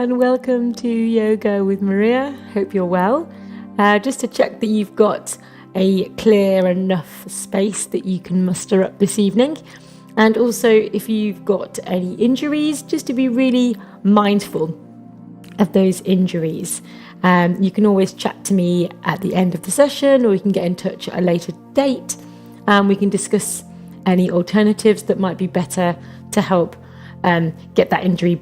and welcome to Yoga with Maria. Hope you're well. Just to check that you've got a clear enough space that you can muster up this evening. And also, if you've got any injuries, just to be really mindful of those injuries. You can always chat to me at the end of the session, or you can get in touch at a later date, and we can discuss any alternatives that might be better to help get that injury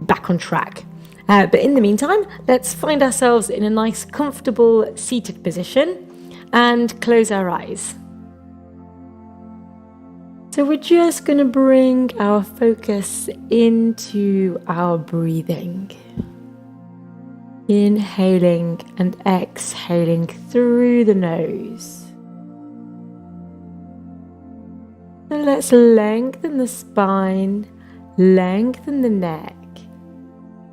back on track. But in the meantime, let's find ourselves in a nice, comfortable seated position and close our eyes. So we're just going to bring our focus into our breathing. Inhaling and exhaling through the nose. And let's lengthen the spine, lengthen the neck,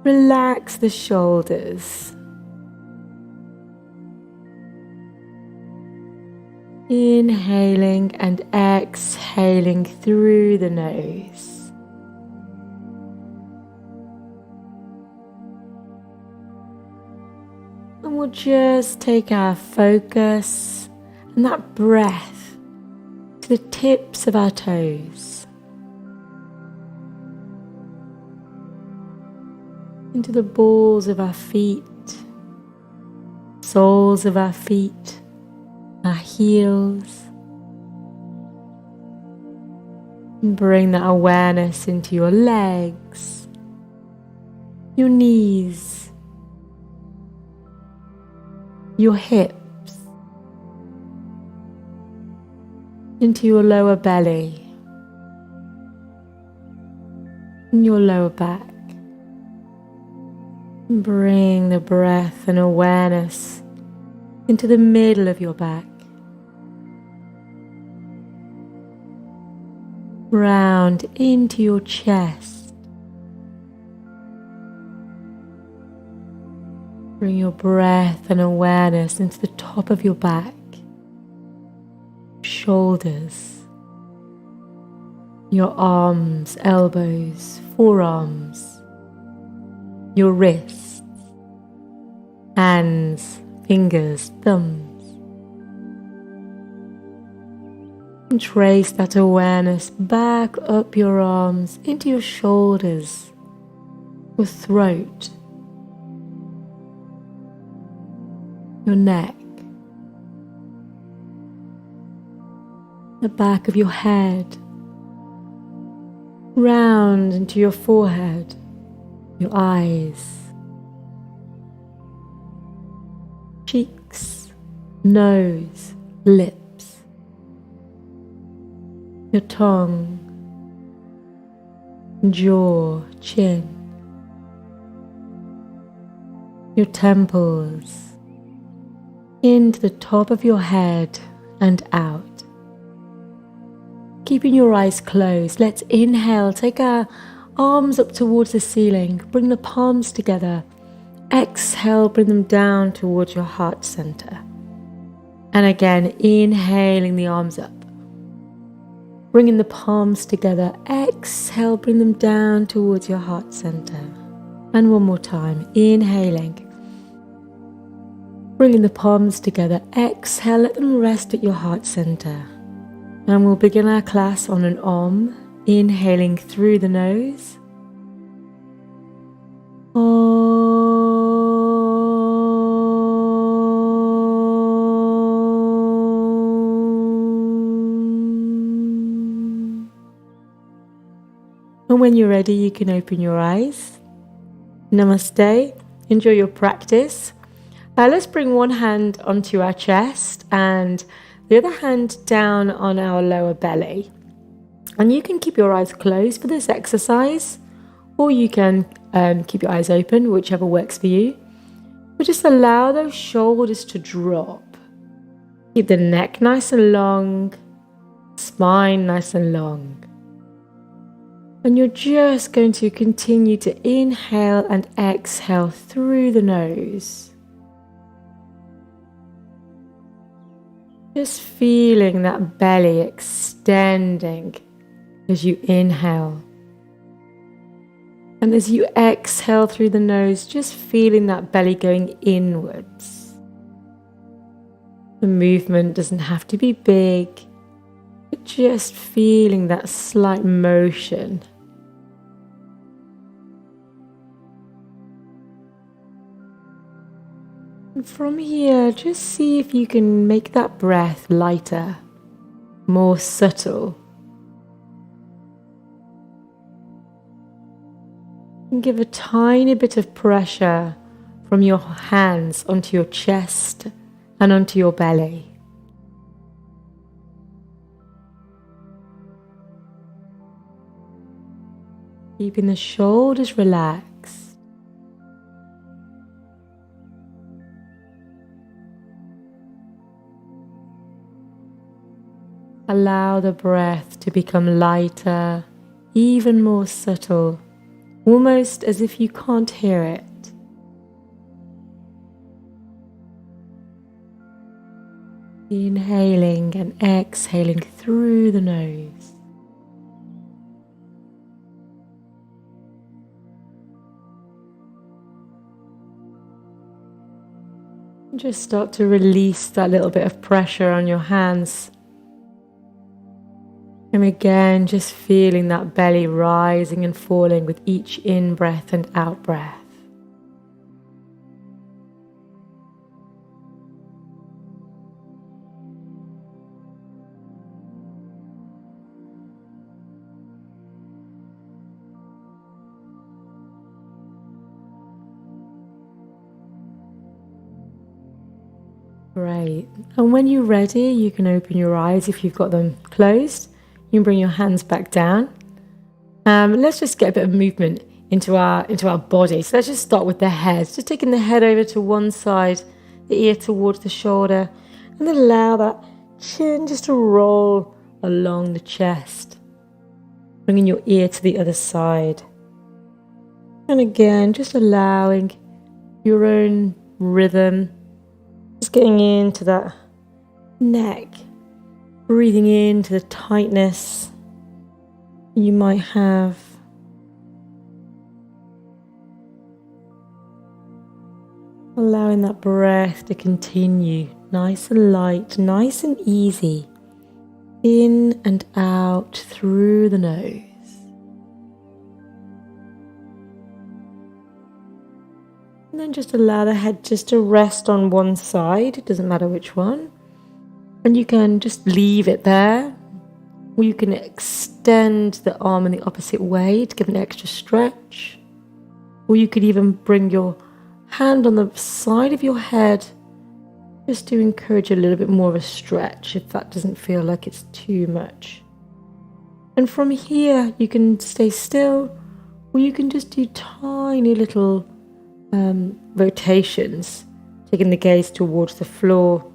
relax the shoulders. Inhaling and exhaling through the nose. And we'll just take our focus and that breath to the tips of our toes, into the balls of our feet, soles of our feet, our heels. And bring that awareness into your legs, your knees, your hips, into your lower belly, and your lower back. Bring the breath and awareness into the middle of your back, round into your chest. Bring your breath and awareness into the top of your back, shoulders, your arms, elbows, forearms, your wrists, hands, fingers, thumbs. And trace that awareness back up your arms into your shoulders, your throat, your neck, the back of your head, round into your forehead, your eyes, cheeks, nose, lips, your tongue, jaw, chin, your temples, into the top of your head and out. Keeping your eyes closed, let's inhale, take our arms up towards the ceiling, bring the palms together. Exhale, bring them down towards your heart center. And again, inhaling the arms up. Bringing the palms together. Exhale, bring them down towards your heart center. And one more time, inhaling. Bringing the palms together. Exhale, let them rest at your heart center. And we'll begin our class on an Om. Inhaling through the nose. And when you're ready, you can open your eyes. Namaste. Enjoy your practice. Let's bring one hand onto our chest and the other hand down on our lower belly. And you can keep your eyes closed for this exercise, or you can keep your eyes open, whichever works for you. But just allow those shoulders to drop. Keep the neck nice and long, spine nice and long. And you're just going to continue to inhale and exhale through the nose. Just feeling that belly extending as you inhale. And as you exhale through the nose, just feeling that belly going inwards. The movement doesn't have to be big, but just feeling that slight motion. And from here, just see if you can make that breath lighter, more subtle. And give a tiny bit of pressure from your hands onto your chest and onto your belly. Keeping the shoulders relaxed. Allow the breath to become lighter, even more subtle, almost as if you can't hear it. Inhaling and exhaling through the nose. Just start to release that little bit of pressure on your hands. And again, just feeling that belly rising and falling with each in-breath and out-breath. Great. And when you're ready, you can open your eyes if you've got them closed. You can bring your hands back down. Let's just get a bit of movement into our body. So let's just start with the head. Just taking the head over to one side, the ear towards the shoulder, and then allow that chin just to roll along the chest. Bringing your ear to the other side. And again, just allowing your own rhythm. Just getting into that neck, breathing into the tightness you might have. Allowing that breath to continue, nice and light, nice and easy, in and out through the nose. And then just allow the head just to rest on one side, it doesn't matter which one. And you can just leave it there, or you can extend the arm in the opposite way to give an extra stretch. Or you could even bring your hand on the side of your head just to encourage a little bit more of a stretch if that doesn't feel like it's too much. And from here, you can stay still, or you can just do tiny little rotations, taking the gaze towards the floor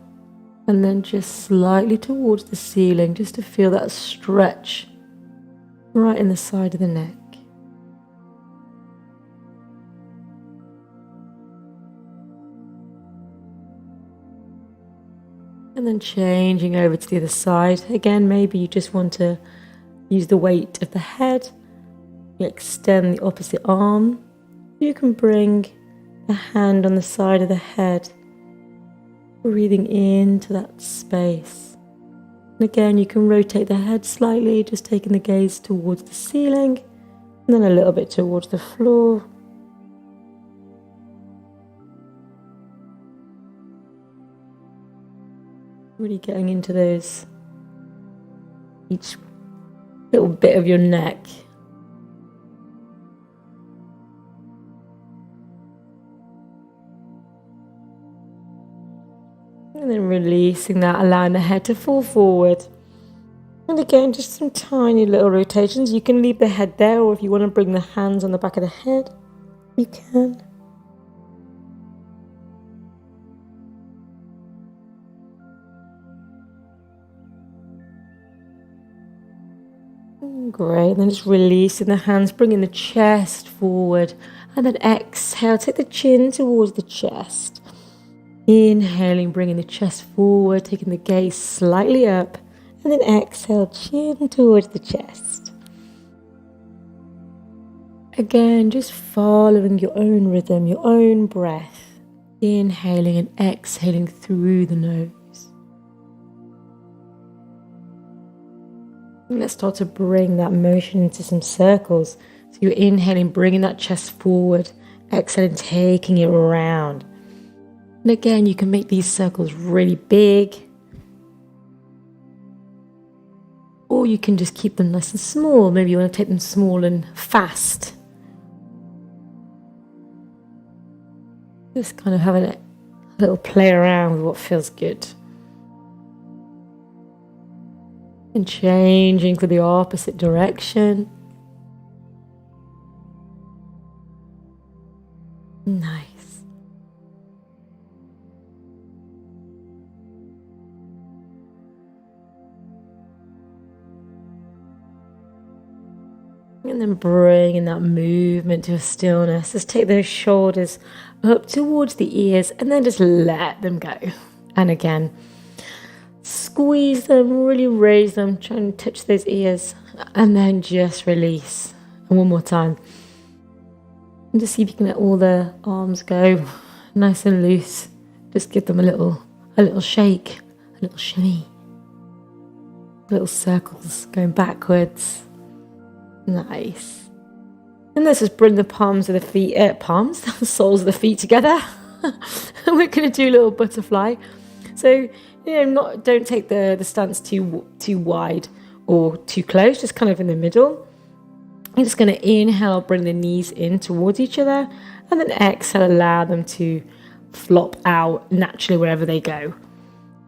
and then just slightly towards the ceiling, just to feel that stretch right in the side of the neck. And then changing over to the other side. Again, maybe you just want to use the weight of the head. You extend the opposite arm. You can bring the hand on the side of the head, breathing into that space. And again, you can rotate the head slightly, just taking the gaze towards the ceiling, and then a little bit towards the floor. Really getting into those, each little bit of your neck. And then releasing that, allowing the head to fall forward. And again, just some tiny little rotations. You can leave the head there, or if you want to bring the hands on the back of the head, you can. Great, and then just releasing the hands, bringing the chest forward, and then exhale, take the chin towards the chest. Inhaling, bringing the chest forward, taking the gaze slightly up, and then exhale, chin towards the chest. Again, just following your own rhythm, your own breath, inhaling and exhaling through the nose. And let's start to bring that motion into some circles. So you're inhaling, bringing that chest forward, exhaling, taking it around. And again, you can make these circles really big, or you can just keep them nice and small. Maybe you want to take them small and fast. Just kind of having a little play around with what feels good. And changing to the opposite direction. Nice. And then bringing that movement to a stillness. Just take those shoulders up towards the ears and then just let them go. And again, squeeze them, really raise them, try and touch those ears, and then just release. And one more time. And just see if you can let all the arms go nice and loose. Just give them a little shake, a little shimmy. Little circles going backwards. Nice. And let's just bring the palms of the feet, the soles of the feet together. And we're going to do a little butterfly. So, don't take the stance too wide or too close, just kind of in the middle. You're just going to inhale, bring the knees in towards each other, and then exhale, allow them to flop out naturally wherever they go.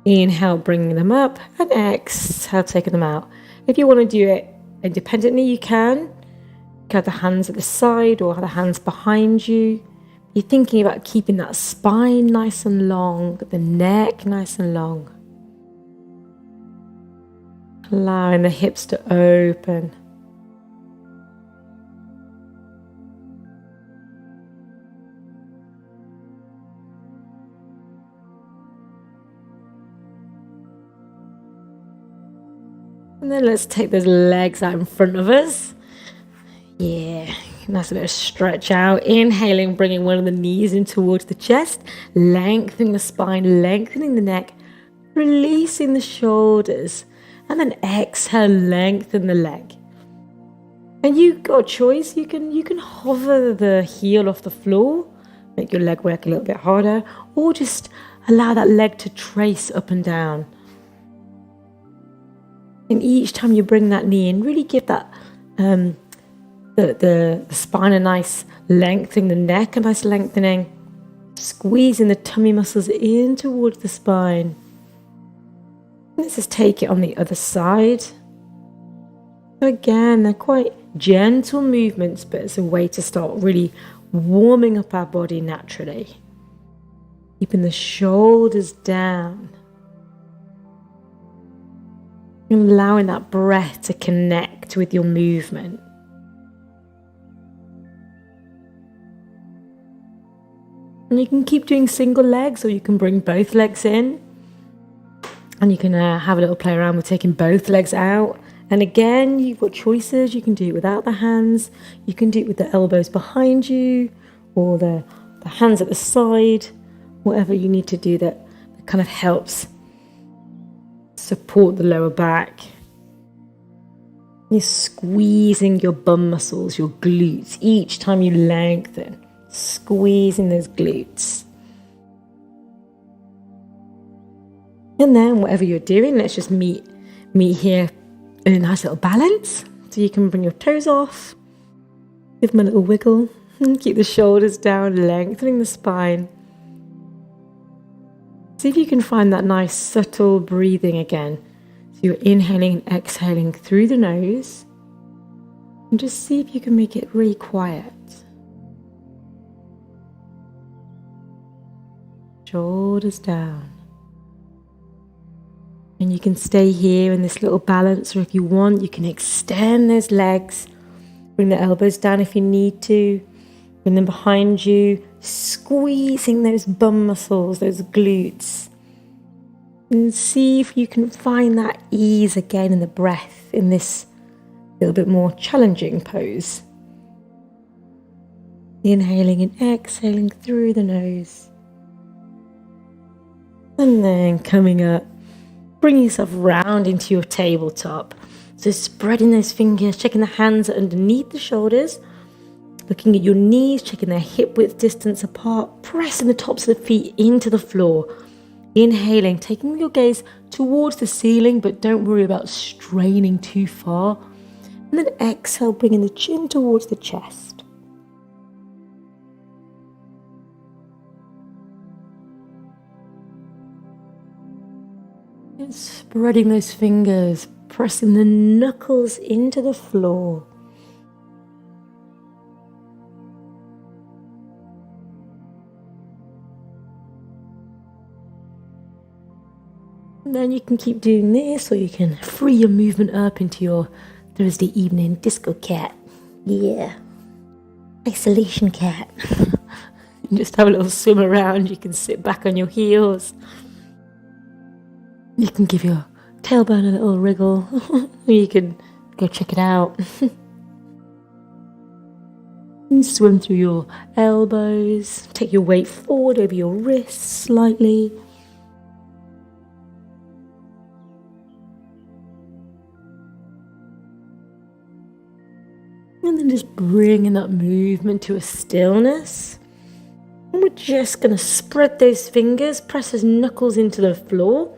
Inhale, bringing them up, and exhale, taking them out. If you want to do it independently, you can. Have the hands at the side or have the hands behind you. You're thinking about keeping that spine nice and long, the neck nice and long. Allowing the hips to open. And then let's take those legs out in front of us. Yeah, nice bit of stretch out. Inhaling, bringing one of the knees in towards the chest, lengthening the spine, lengthening the neck, releasing the shoulders, and then exhale, lengthen the leg. And you've got a choice. You can hover the heel off the floor, make your leg work a little bit harder, or just allow that leg to trace up and down. And each time you bring that knee in, really give that the spine a nice lengthening, the neck a nice lengthening, squeezing the tummy muscles in towards the spine. Let's just take it on the other side. So again, they're quite gentle movements, but it's a way to start really warming up our body naturally. Keeping the shoulders down. And allowing that breath to connect with your movement. And you can keep doing single legs, or you can bring both legs in. And you can have a little play around with taking both legs out. And again, you've got choices. You can do it without the hands. You can do it with the elbows behind you, or the hands at the side. Whatever you need to do that kind of helps support the lower back. You're squeezing your bum muscles, your glutes, each time you lengthen. Squeezing those glutes. And then whatever you're doing, let's just meet here in a nice little balance. So you can bring your toes off, give them a little wiggle, and keep the shoulders down, lengthening the spine. See if you can find that nice subtle breathing again. So you're inhaling and exhaling through the nose. And just see if you can make it really quiet. Shoulders down. And you can stay here in this little balance, or if you want, you can extend those legs. Bring the elbows down if you need to. Bring them behind you, squeezing those bum muscles, those glutes. And see if you can find that ease again in the breath in this little bit more challenging pose. Inhaling and exhaling through the nose. And then coming up, bringing yourself round into your tabletop. So spreading those fingers, checking the hands underneath the shoulders, looking at your knees, checking their hip width distance apart, pressing the tops of the feet into the floor. Inhaling, taking your gaze towards the ceiling, but don't worry about straining too far. And then exhale, bringing the chin towards the chest. And spreading those fingers, pressing the knuckles into the floor. And then you can keep doing this, or you can free your movement up into your Thursday evening disco cat. Yeah. Isolation cat. Just have a little swim around. You can sit back on your heels. You can give your tailbone a little wriggle. Or you can go check it out. And swim through your elbows. Take your weight forward over your wrists slightly. And then just bringing that movement to a stillness. And we're just going to spread those fingers, press those knuckles into the floor.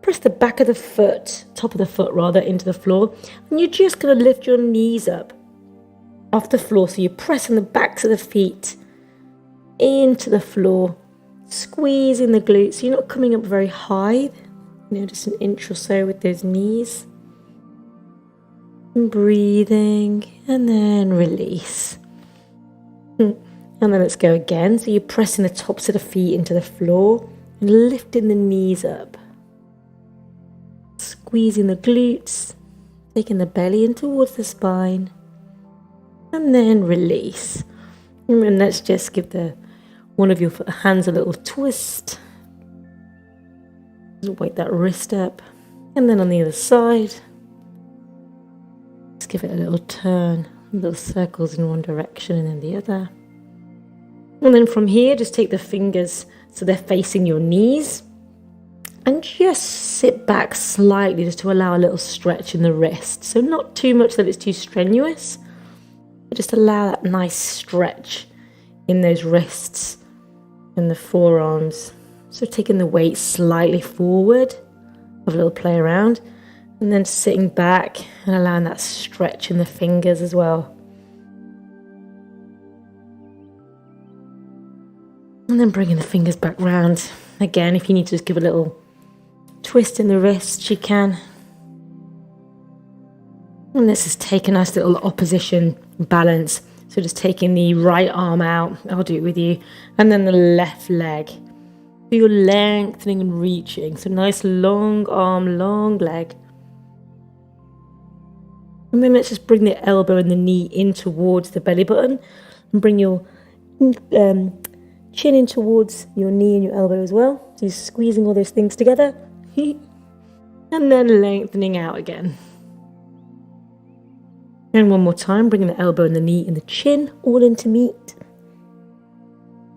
Press the back of the foot, top of the foot rather, into the floor. And you're just going to lift your knees up off the floor. So you're pressing the backs of the feet into the floor. Squeezing the glutes. So you're not coming up very high. Just an inch or so with those knees. And breathing, and then release. And then let's go again. So you're pressing the tops of the feet into the floor and lifting the knees up. Squeezing the glutes, taking the belly in towards the spine, and then release. And let's just give one of your hands a little twist. Wake that wrist up, and then on the other side. Just give it a little turn, little circles in one direction and then the other. And then from here, just take the fingers so they're facing your knees. And just sit back slightly just to allow a little stretch in the wrist. So not too much that it's too strenuous, but just allow that nice stretch in those wrists and the forearms. So taking the weight slightly forward, have a little play around. And then sitting back and allowing that stretch in the fingers as well. And then bringing the fingers back round. Again, if you need to just give a little twist in the wrist, you can. And this is take a nice little opposition balance. So just taking the right arm out, I'll do it with you. And then the left leg. So you're lengthening and reaching. So nice long arm, long leg. And then let's just bring the elbow and the knee in towards the belly button. And bring your chin in towards your knee and your elbow as well. So you're squeezing all those things together. And then lengthening out again. And one more time, bringing the elbow and the knee and the chin all in to meet.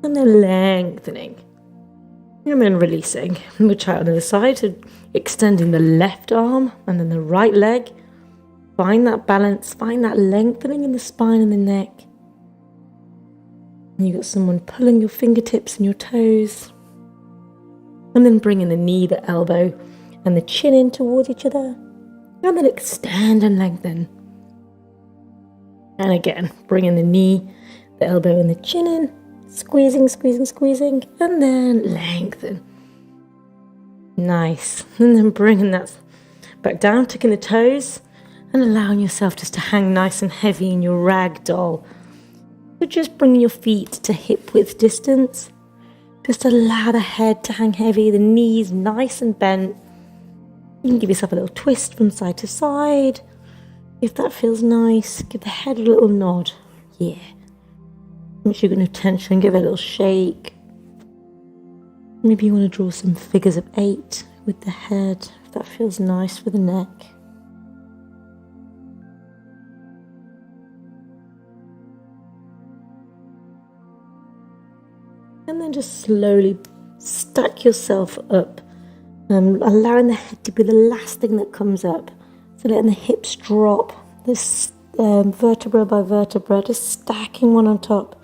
And then lengthening. And then releasing. And we'll try it on the other side. So extending the left arm and then the right leg. Find that balance, find that lengthening in the spine and the neck. And you've got someone pulling your fingertips and your toes. And then bringing the knee, the elbow, and the chin in towards each other. And then extend and lengthen. And again, bringing the knee, the elbow, and the chin in. Squeezing, squeezing, squeezing. And then lengthen. Nice. And then bringing that back down, tucking the toes. And allowing yourself just to hang nice and heavy in your rag doll. So just bringing your feet to hip width distance. Just allow the head to hang heavy, the knees nice and bent. You can give yourself a little twist from side to side. If that feels nice, give the head a little nod. Yeah. Make sure you've got no tension, give it a little shake. Maybe you want to draw some figures of 8 with the head, if that feels nice for the neck. then just slowly stack yourself up, allowing the head to be the last thing that comes up. So letting the hips drop, this vertebra by vertebra, just stacking one on top,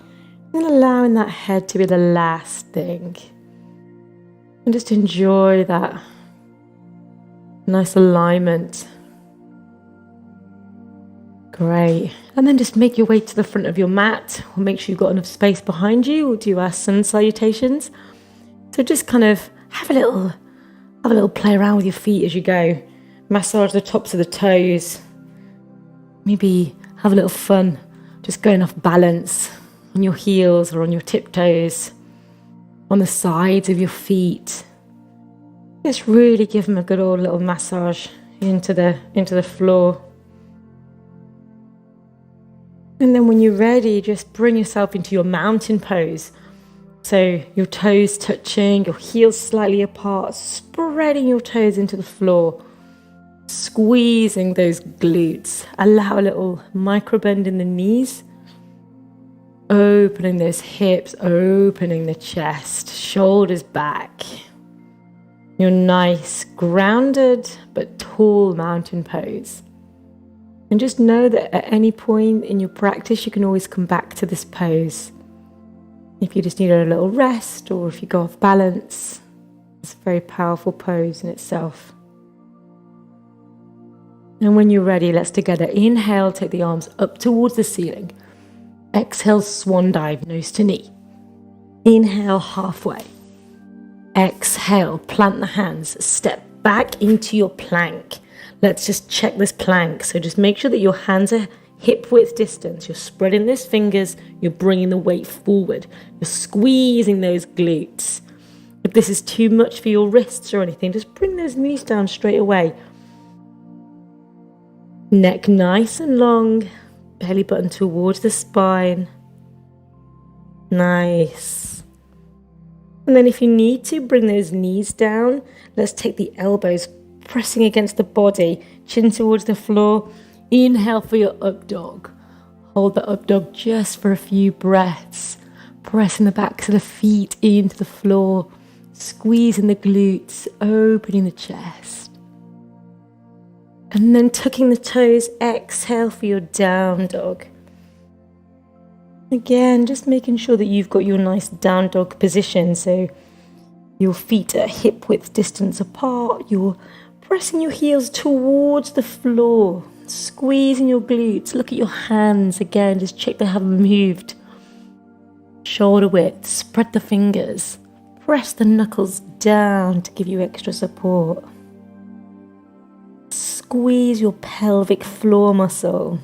and allowing that head to be the last thing. And just enjoy that nice alignment. Great. And then just make your way to the front of your mat. Or make sure you've got enough space behind you. We'll do our sun salutations. So just kind of have a little play around with your feet as you go. Massage the tops of the toes. Maybe have a little fun just going off balance on your heels or on your tiptoes, on the sides of your feet. Just really give them a good old little massage into the floor. And then when you're ready, just bring yourself into your mountain pose. So your toes touching, your heels slightly apart, spreading your toes into the floor, squeezing those glutes. Allow a little micro bend in the knees, opening those hips, opening the chest, shoulders back. Your nice, grounded but tall mountain pose. And just know that at any point in your practice, you can always come back to this pose. If you just need a little rest or if you go off balance, it's a very powerful pose in itself. And when you're ready, let's together inhale, take the arms up towards the ceiling. Exhale, swan dive, nose to knee. Inhale, halfway. Exhale, plant the hands, step back into your plank. Let's just check this plank. So just make sure that your hands are hip width distance. You're spreading those fingers. You're bringing the weight forward. You're squeezing those glutes. If this is too much for your wrists or anything, just bring those knees down straight away. Neck nice and long. Belly button towards the spine. Nice. And then if you need to, bring those knees down. Let's take the elbows pressing against the body, chin towards the floor. Inhale for your up dog. Hold the up dog just for a few breaths. Pressing the backs of the feet into the floor. Squeezing the glutes, opening the chest. And then tucking the toes, exhale for your down dog. Again, just making sure that you've got your nice down dog position. So your feet are hip width distance apart. You're pressing your heels towards the floor, squeezing your glutes. Look at your hands again, just check they haven't moved. Shoulder width, spread the fingers. Press the knuckles down to give you extra support. Squeeze your pelvic floor muscle.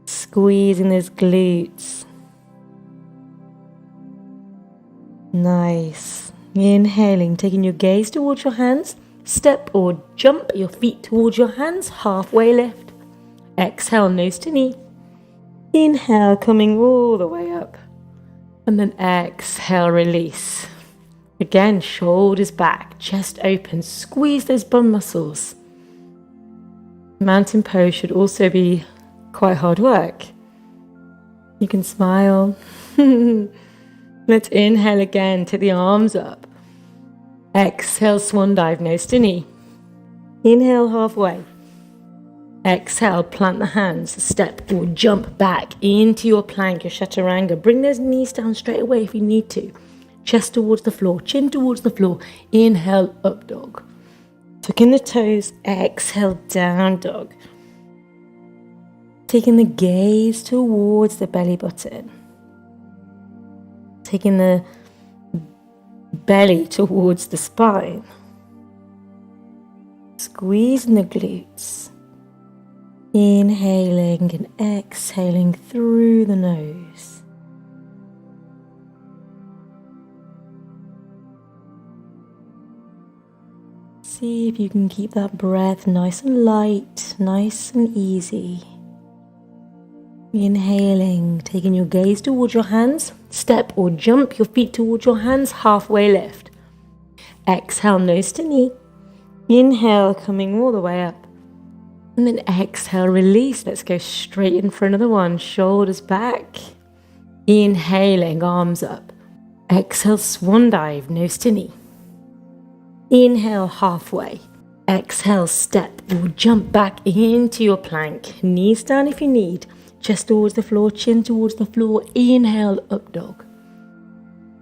Squeezing those glutes. Nice. Inhaling, taking your gaze towards your hands. Step or jump your feet towards your hands, halfway lift. Exhale, nose to knee. Inhale, coming all the way up. And then exhale, release. Again, shoulders back, chest open, squeeze those bum muscles. Mountain pose should also be quite hard work. You can smile. Let's inhale again, take the arms up. Exhale, swan dive, nose to knee. Inhale, halfway. Exhale, plant the hands, step or jump back into your plank, your chaturanga. Bring those knees down straight away if you need to. Chest towards the floor, chin towards the floor. Inhale, up dog. Tuck in the toes, exhale, down dog. Taking the gaze towards the belly button. Taking the belly towards the spine. Squeezing the glutes. Inhaling and exhaling through the nose. See if you can keep that breath nice and light, nice and easy. Inhaling, taking your gaze towards your hands. Step or jump your feet towards your hands, halfway lift. Exhale, nose to knee. Inhale, coming all the way up. And then exhale, release. Let's go straight in for another one. Shoulders back. Inhaling, arms up. Exhale, swan dive, nose to knee. Inhale, halfway. Exhale, step or jump back into your plank. Knees down if you need. Chest towards the floor, chin towards the floor. Inhale, up dog.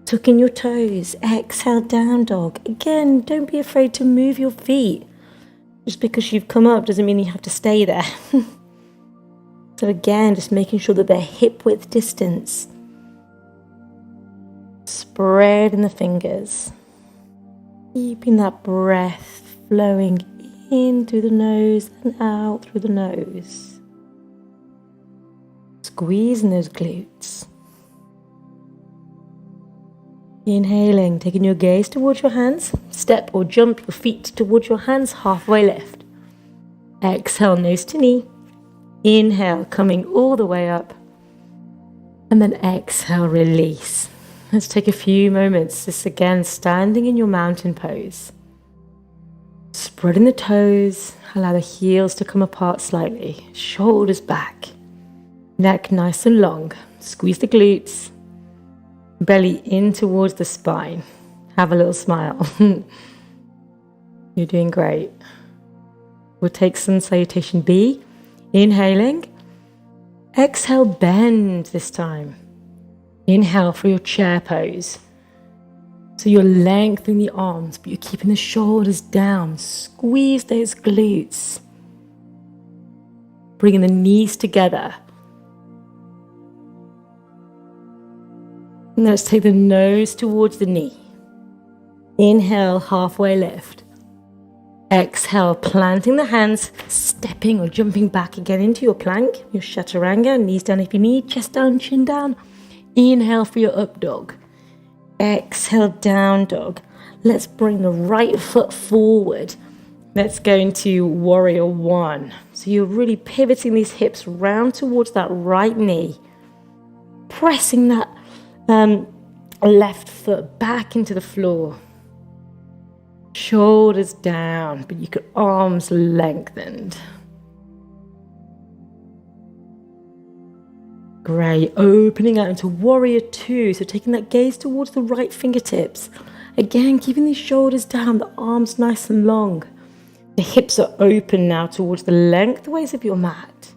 Tuck in your toes. Exhale, down dog. Again, don't be afraid to move your feet. Just because you've come up doesn't mean you have to stay there. So again, just making sure that they're hip width distance. Spreading the fingers. Keeping that breath flowing in through the nose and out through the nose. Squeezing those glutes. Inhaling, taking your gaze towards your hands. Step or jump your feet towards your hands, halfway lift. Exhale, nose to knee. Inhale, coming all the way up. And then exhale, release. Let's take a few moments, just again, standing in your mountain pose. Spreading the toes, allow the heels to come apart slightly. Shoulders back. Neck nice and long. Squeeze the glutes. Belly in towards the spine. Have a little smile. You're doing great. We'll take Sun Salutation B. Inhaling. Exhale, bend this time. Inhale for your chair pose. So you're lengthening the arms, but you're keeping the shoulders down. Squeeze those glutes. Bringing the knees together. And let's take the nose towards the knee. Inhale, halfway lift. Exhale, planting the hands, stepping or jumping back again into your plank, your chaturanga, knees down if you need, chest down, chin down. Inhale for your up dog. Exhale, down dog. Let's bring the right foot forward. Let's go into warrior one. So you're really pivoting these hips round towards that right knee. Pressing that left foot back into the floor. Shoulders down, but you could arms lengthened. Great, opening out into warrior two. So taking that gaze towards the right fingertips. Again, keeping these shoulders down, the arms nice and long. The hips are open now towards the lengthways of your mat.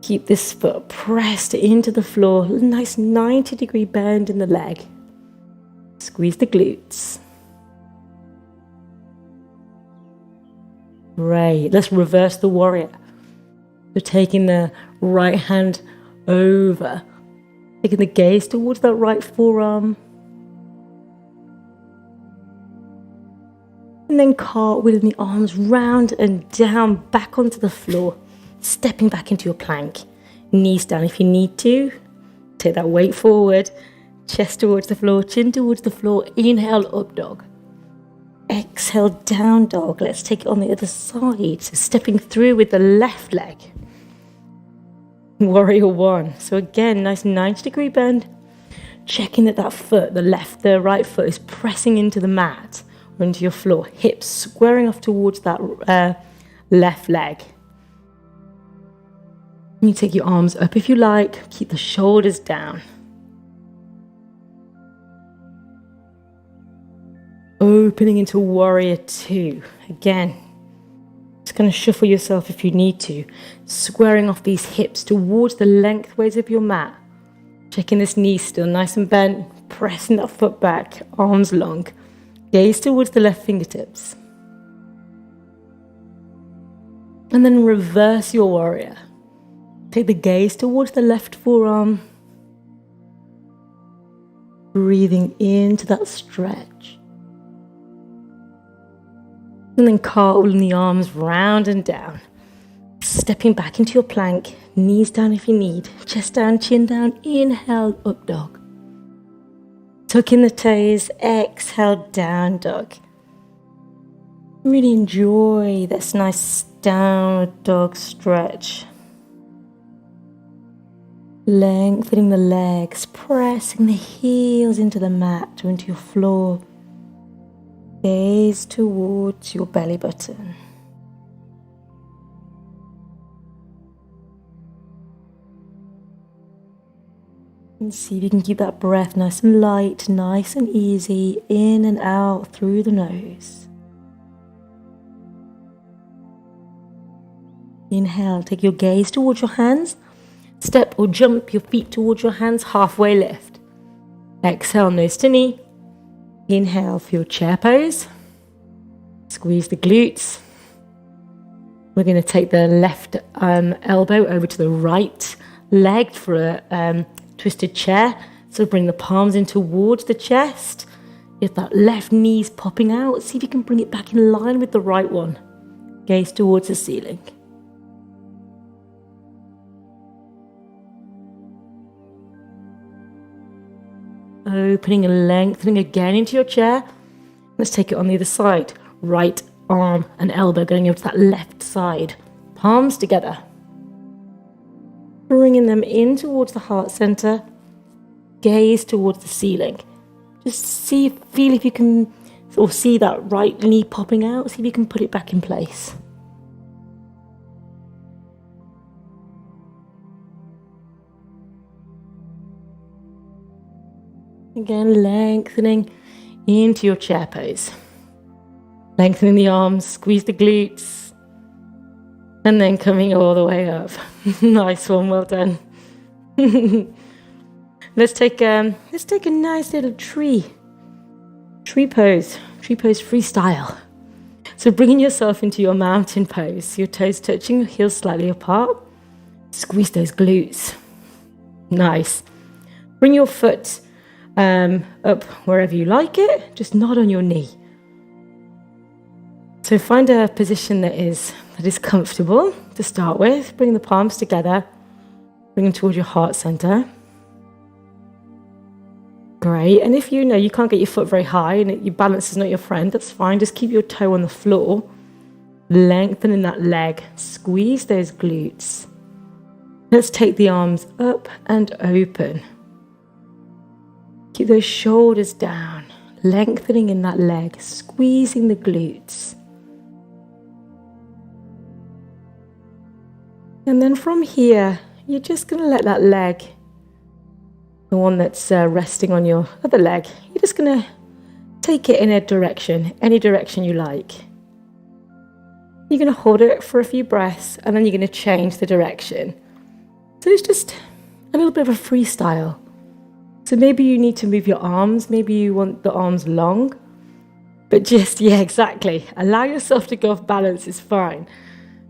Keep this foot pressed into the floor. Nice 90-degree bend in the leg. Squeeze the glutes. Great. Let's reverse the warrior. So taking the right hand over. Taking the gaze towards that right forearm. And then cartwheeling the arms round and down back onto the floor. Stepping back into your plank. Knees down if you need to. Take that weight forward. Chest towards the floor, chin towards the floor. Inhale, up dog. Exhale, down dog. Let's take it on the other side. So stepping through with the left leg. Warrior one. So again, nice 90-degree bend. Checking that foot, the right foot is pressing into the mat or into your floor. Hips squaring off towards that left leg. You take your arms up if you like. Keep the shoulders down. Opening into warrior two. Again, just going to shuffle yourself if you need to. Squaring off these hips towards the lengthways of your mat. Checking this knee still nice and bent. Pressing that foot back, arms long. Gaze towards the left fingertips. And then reverse your warrior. Take the gaze towards the left forearm. Breathing into that stretch. And then cartwheeling the arms round and down. Stepping back into your plank. Knees down if you need. Chest down, chin down. Inhale, up dog. Tuck in the toes. Exhale, down dog. Really enjoy this nice downward dog stretch. Lengthening the legs. Pressing the heels into the mat or into your floor. Gaze towards your belly button. And see if you can keep that breath nice and light, nice and easy, in and out through the nose. Inhale, take your gaze towards your hands. Step or jump your feet towards your hands, halfway lift. Exhale, nose to knee. Inhale for your chair pose. Squeeze the glutes. We're going to take the left elbow over to the right leg for a twisted chair. So bring the palms in towards the chest. If that left knee's popping out, see if you can bring it back in line with the right one. Gaze towards the ceiling. Opening and lengthening again into your chair. Let's take it on the other side. Right arm and elbow going over to that left side. Palms together. Bringing them in towards the heart center. Gaze towards the ceiling. Just feel if you can, or see that right knee popping out. See if you can put it back in place. Again, lengthening into your chair pose. Lengthening the arms, squeeze the glutes. And then coming all the way up. Nice one, well done. Let's take a nice little tree pose freestyle. So bringing yourself into your mountain pose, your toes touching, your heels slightly apart. Squeeze those glutes. Nice. Bring your foot up wherever you like it, just not on your knee. So find a position that is comfortable to start with. Bring the palms together, bring them towards your heart center. Great. And if you know you can't get your foot very high and your balance is not your friend, that's fine. Just keep your toe on the floor, lengthening that leg, squeeze those glutes. Let's take the arms up and open. Keep those shoulders down, lengthening in that leg, squeezing the glutes. And then from here, you're just going to let that leg, the one that's resting on your other leg, you're just going to take it in a direction, any direction you like. You're going to hold it for a few breaths, and then you're going to change the direction. So it's just a little bit of a freestyle. So maybe you need to move your arms, maybe you want the arms long, but just, yeah, exactly. Allow yourself to go off balance, is fine.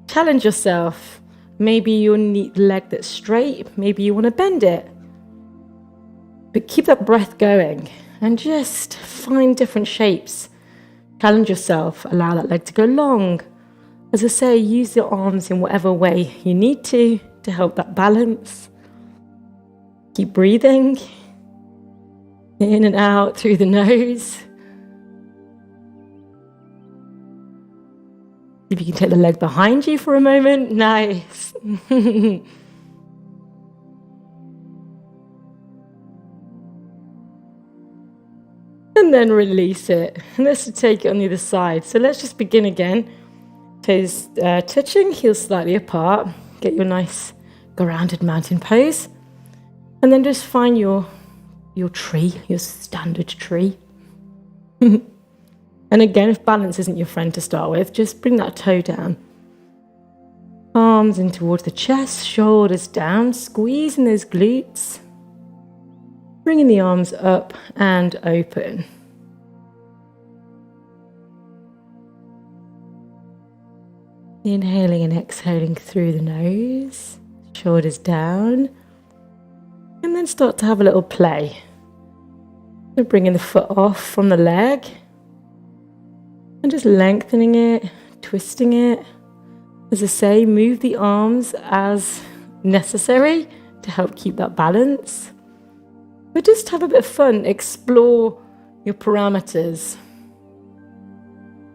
Challenge yourself. Maybe you need the leg that's straight, maybe you want to bend it. But keep that breath going and just find different shapes. Challenge yourself, allow that leg to go long. As I say, use your arms in whatever way you need to help that balance. Keep breathing. In and out through the nose. If you can take the leg behind you for a moment, nice. And then release it. And let's take it on the other side. So let's just begin again. Toes touching, heels slightly apart. Get your nice grounded mountain pose. And then just find your tree, your standard tree. And again, if balance isn't your friend to start with, just bring that toe down. Arms in towards the chest, shoulders down, squeezing those glutes. Bringing the arms up and open. Inhaling and exhaling through the nose, shoulders down. And then start to have a little play. So bringing the foot off from the leg. And just lengthening it, twisting it. As I say, move the arms as necessary to help keep that balance. But just have a bit of fun, explore your parameters.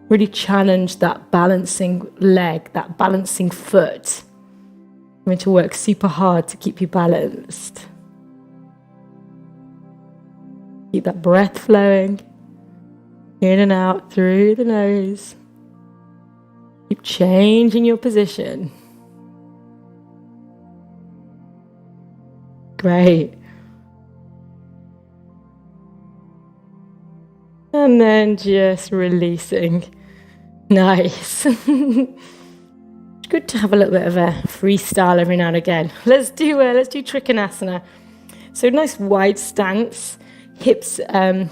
Really challenge that balancing leg, that balancing foot. I'm going to work super hard to keep you balanced. Keep that breath flowing. In and out through the nose. Keep changing your position. Great. And then just releasing. Nice. It's good to have a little bit of a freestyle every now and again. Let's do Trikonasana. So nice wide stance, hips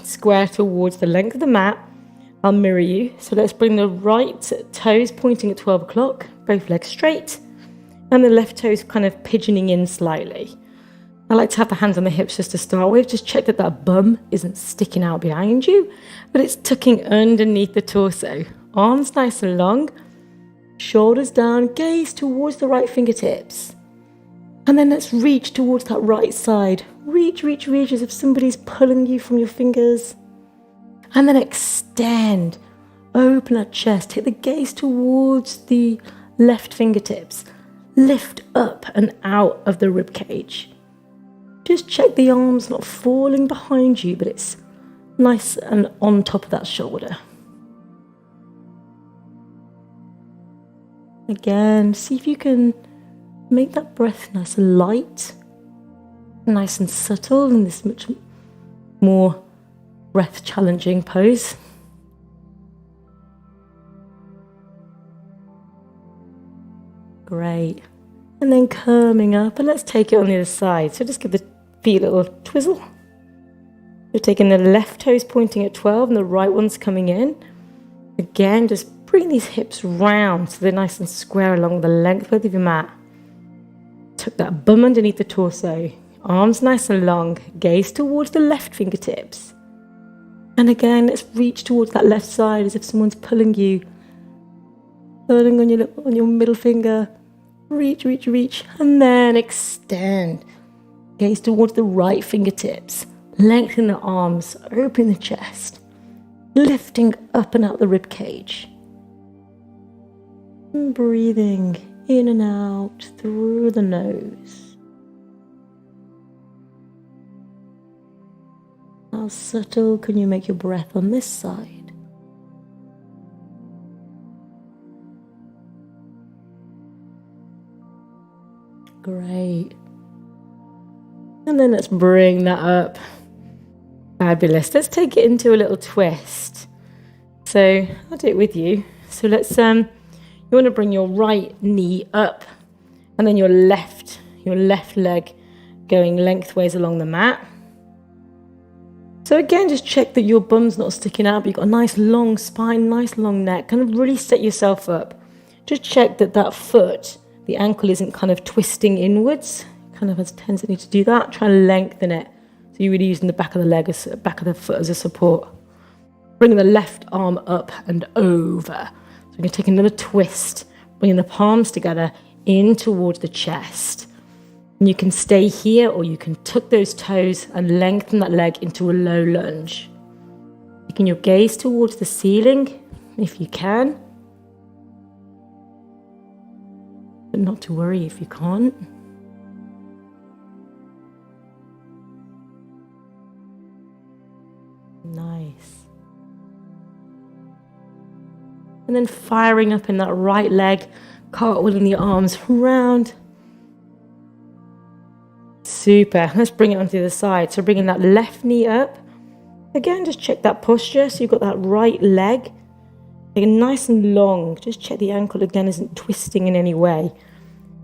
square towards the length of the mat. I'll mirror you. So let's bring the right toes pointing at 12 o'clock, both legs straight, and the left toes kind of pigeoning in slightly. I like to have the hands on the hips just to start with. Just check that that bum isn't sticking out behind you, but it's tucking underneath the torso. Arms nice and long, shoulders down, gaze towards the right fingertips. And then let's reach towards that right side. Reach, reach, reach as if somebody's pulling you from your fingers. And then extend, open that chest, take the gaze towards the left fingertips. Lift up and out of the rib cage. Just check the arms not falling behind you, but it's nice and on top of that shoulder. Again, see if you can make that breath nice and light, nice and subtle in this much more breath challenging pose. Great. And then coming up, and let's take it on the other side. So just give the feet a little twizzle. You're taking the left toes pointing at 12 and the right one's coming in. Again, just bring these hips round so they're nice and square along the length of your mat. Tuck that bum underneath the torso. Arms nice and long. Gaze towards the left fingertips. And again, let's reach towards that left side as if someone's pulling you. Pulling on your middle finger. Reach, reach, reach. And then extend. Gaze towards the right fingertips. Lengthen the arms. Open the chest. Lifting up and out the rib cage. And breathing in and out through the nose. How subtle can you make your breath on this side? Great. And then let's bring that up. Fabulous. Let's take it into a little twist. So I'll do it with you. So let's you want to bring your right knee up and then your left leg going lengthways along the mat. So again, just check that your bum's not sticking out, but you've got a nice long spine, nice long neck. Kind of really set yourself up. Just check that that foot, the ankle isn't kind of twisting inwards. Kind of has a tendency to do that. Try and lengthen it. So you're really using the back of the leg, back of the foot as a support. Bringing the left arm up and over. So we're going to take another twist, bringing the palms together in towards the chest. And you can stay here or you can tuck those toes and lengthen that leg into a low lunge. Taking your gaze towards the ceiling if you can. But not to worry if you can't. Nice. And then firing up in that right leg, cartwheeling the arms round. Super. Let's bring it onto the other side. So bringing that left knee up. Again, just check that posture. So you've got that right leg. Again, nice and long. Just check the ankle again isn't twisting in any way.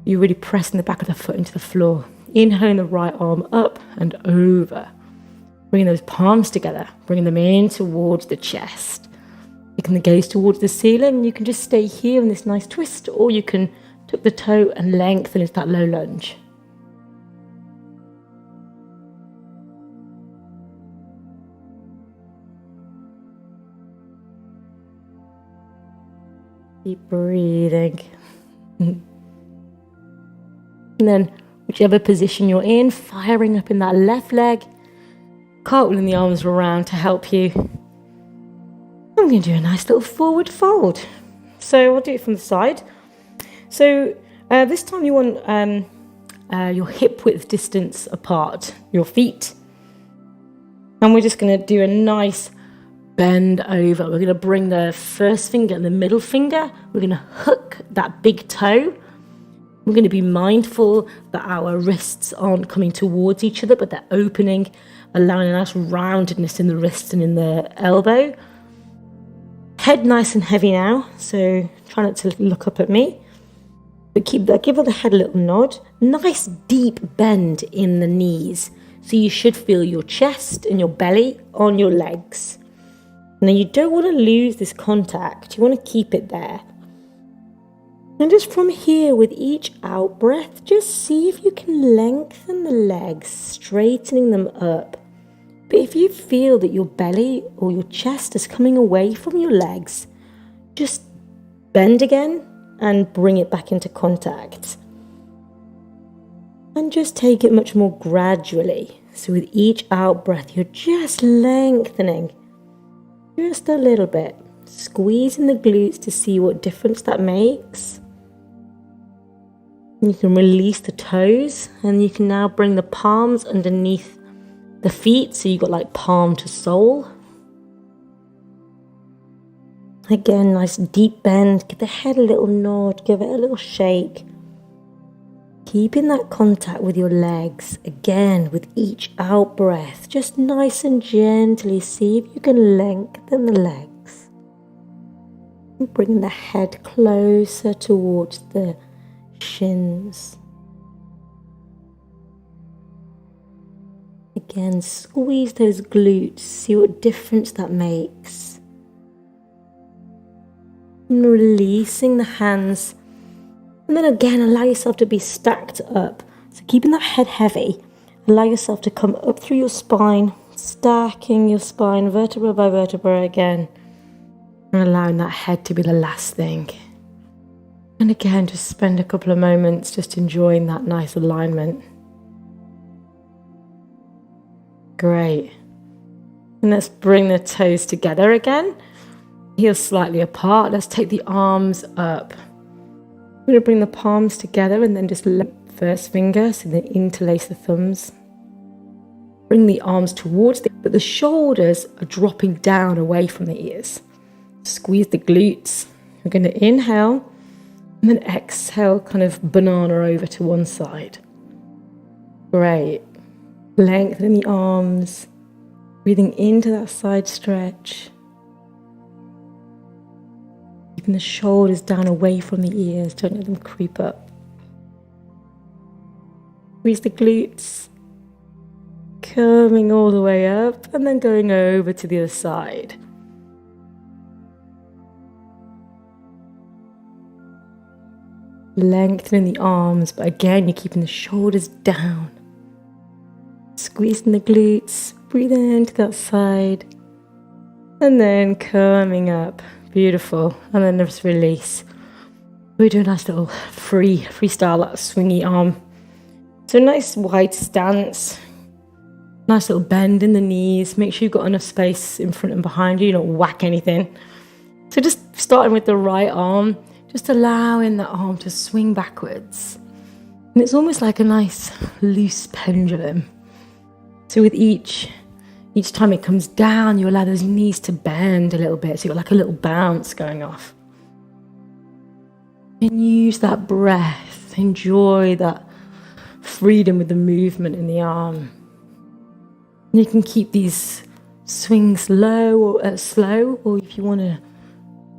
You're really pressing the back of the foot into the floor. Inhaling the right arm up and over. Bringing those palms together. Bringing them in towards the chest. Taking the gaze towards the ceiling. You can just stay here in this nice twist, or you can tuck the toe and lengthen into that low lunge. Keep breathing. And then, whichever position you're in, firing up in that left leg, cartwheeling the arms around to help you. I'm going to do a nice little forward fold. So I'll do it from the side. So this time you want your hip width distance apart, your feet. And we're just going to do a nice bend over. We're going to bring the first finger and the middle finger. We're going to hook that big toe. We're going to be mindful that our wrists aren't coming towards each other, but they're opening allowing a nice roundedness in the wrist and in the elbow. Head nice and heavy now, so try not to look up at me. But keep that, give the head a little nod. Nice deep bend in the knees. So you should feel your chest and your belly on your legs. Now you don't want to lose this contact. You want to keep it there. And just from here, with each out breath, just see if you can lengthen the legs, straightening them up. But if you feel that your belly or your chest is coming away from your legs, just bend again and bring it back into contact. And just take it much more gradually. So with each out breath, you're just lengthening just a little bit, squeezing the glutes to see what difference that makes. You can release the toes, and you can now bring the palms underneath the feet, so you've got like palm to sole. Again, nice deep bend, give the head a little nod, give it a little shake. Keeping that contact with your legs, again with each out breath, just nice and gently see if you can lengthen the legs. Bring the head closer towards the shins. Again, squeeze those glutes, see what difference that makes. And releasing the hands. And then again, allow yourself to be stacked up. So keeping that head heavy, allow yourself to come up through your spine, stacking your spine vertebra by vertebra again. And allowing that head to be the last thing. And again, just spend a couple of moments just enjoying that nice alignment. Great. And let's bring the toes together again. Heels slightly apart. Let's take the arms up. We're going to bring the palms together and then just let first finger, so then interlace the thumbs. Bring the arms towards but the shoulders are dropping down away from the ears. Squeeze the glutes. We're going to inhale and then exhale, kind of banana over to one side. Great. Lengthen the arms, breathing into that side stretch. Keeping the shoulders down away from the ears, don't let them creep up. Squeeze the glutes, coming all the way up and then going over to the other side. Lengthening the arms, but again, you're keeping the shoulders down. Squeezing the glutes, breathe into that side, and then coming up. Beautiful. And then just release. We do a nice little freestyle, that swingy arm. So nice wide stance. Nice little bend in the knees. Make sure you've got enough space in front and behind you. You don't whack anything. So just starting with the right arm, just allowing that arm to swing backwards. And it's almost like a nice loose pendulum. So with each time it comes down, you allow those knees to bend a little bit. So you've got like a little bounce going off. And use that breath. Enjoy that freedom with the movement in the arm. And you can keep these swings slow, or if you want to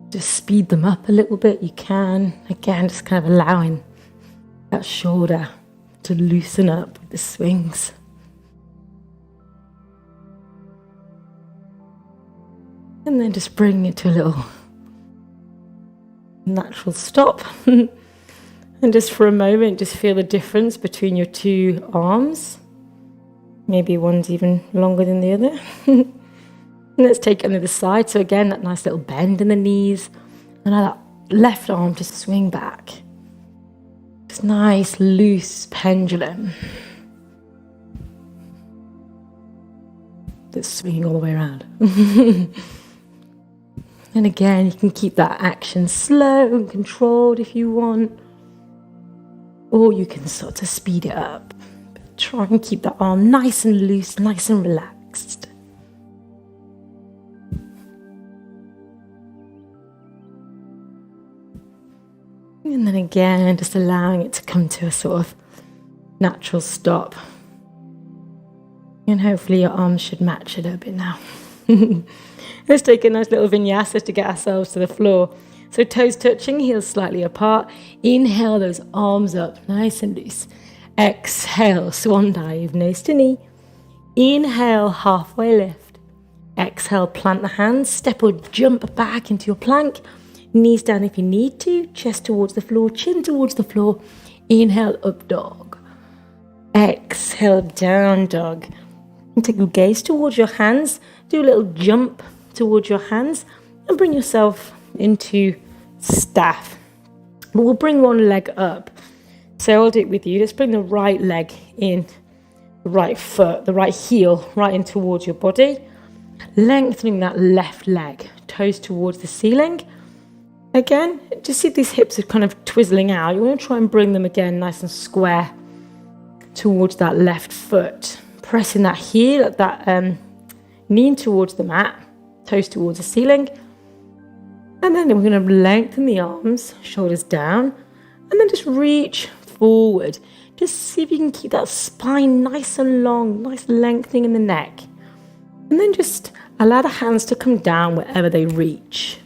just speed them up a little bit, you can. Again, just kind of allowing that shoulder to loosen up with the swings. And then just bring it to a little natural stop. And just for a moment, just feel the difference between your two arms. Maybe one's even longer than the other. And let's take it on the other side. So again, that nice little bend in the knees. And allow that left arm to swing back. This nice loose pendulum that's swinging all the way around. And again, you can keep that action slow and controlled if you want. Or you can start to speed it up. But try and keep that arm nice and loose, nice and relaxed. And then again, just allowing it to come to a sort of natural stop. And hopefully your arms should match a little bit now. Let's take a nice little vinyasa to get ourselves to the floor. So toes touching, heels slightly apart. Inhale those arms up, nice and loose. Exhale, swan dive, nose to knee. Inhale, halfway lift. Exhale, plant the hands, step or jump back into your plank. Knees down if you need to, chest towards the floor, chin towards the floor. Inhale, up dog. Exhale, down dog. And take your gaze towards your hands. Do a little jump towards your hands and bring yourself into staff. But we'll bring one leg up. So I'll do it with you. Let's bring the right leg in, the right foot, the right heel right in towards your body. Lengthening that left leg, toes towards the ceiling. Again, just see if these hips are kind of twizzling out. You want to try and bring them again nice and square towards that left foot. Pressing that heel, that knee towards the mat, toes towards the ceiling. And then we're going to lengthen the arms, shoulders down, and then just reach forward. Just see if you can keep that spine nice and long, nice lengthening in the neck. And then just allow the hands to come down wherever they reach.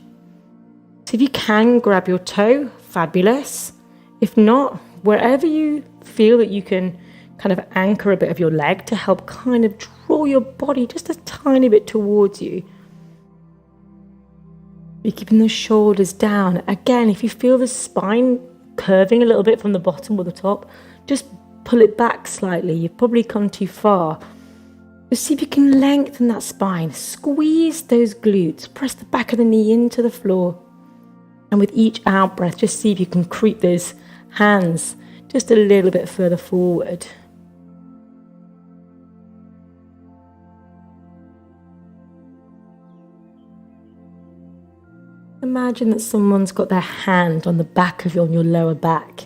So if you can grab your toe, fabulous. If not, wherever you feel that you can kind of anchor a bit of your leg to help kind of draw your body just a tiny bit towards you. You're keeping the shoulders down. Again, if you feel the spine curving a little bit from the bottom or the top, just pull it back slightly. You've probably come too far. Just see if you can lengthen that spine. Squeeze those glutes. Press the back of the knee into the floor. And with each out breath, just see if you can creep those hands just a little bit further forward. Imagine that someone's got their hand on the back of your lower back.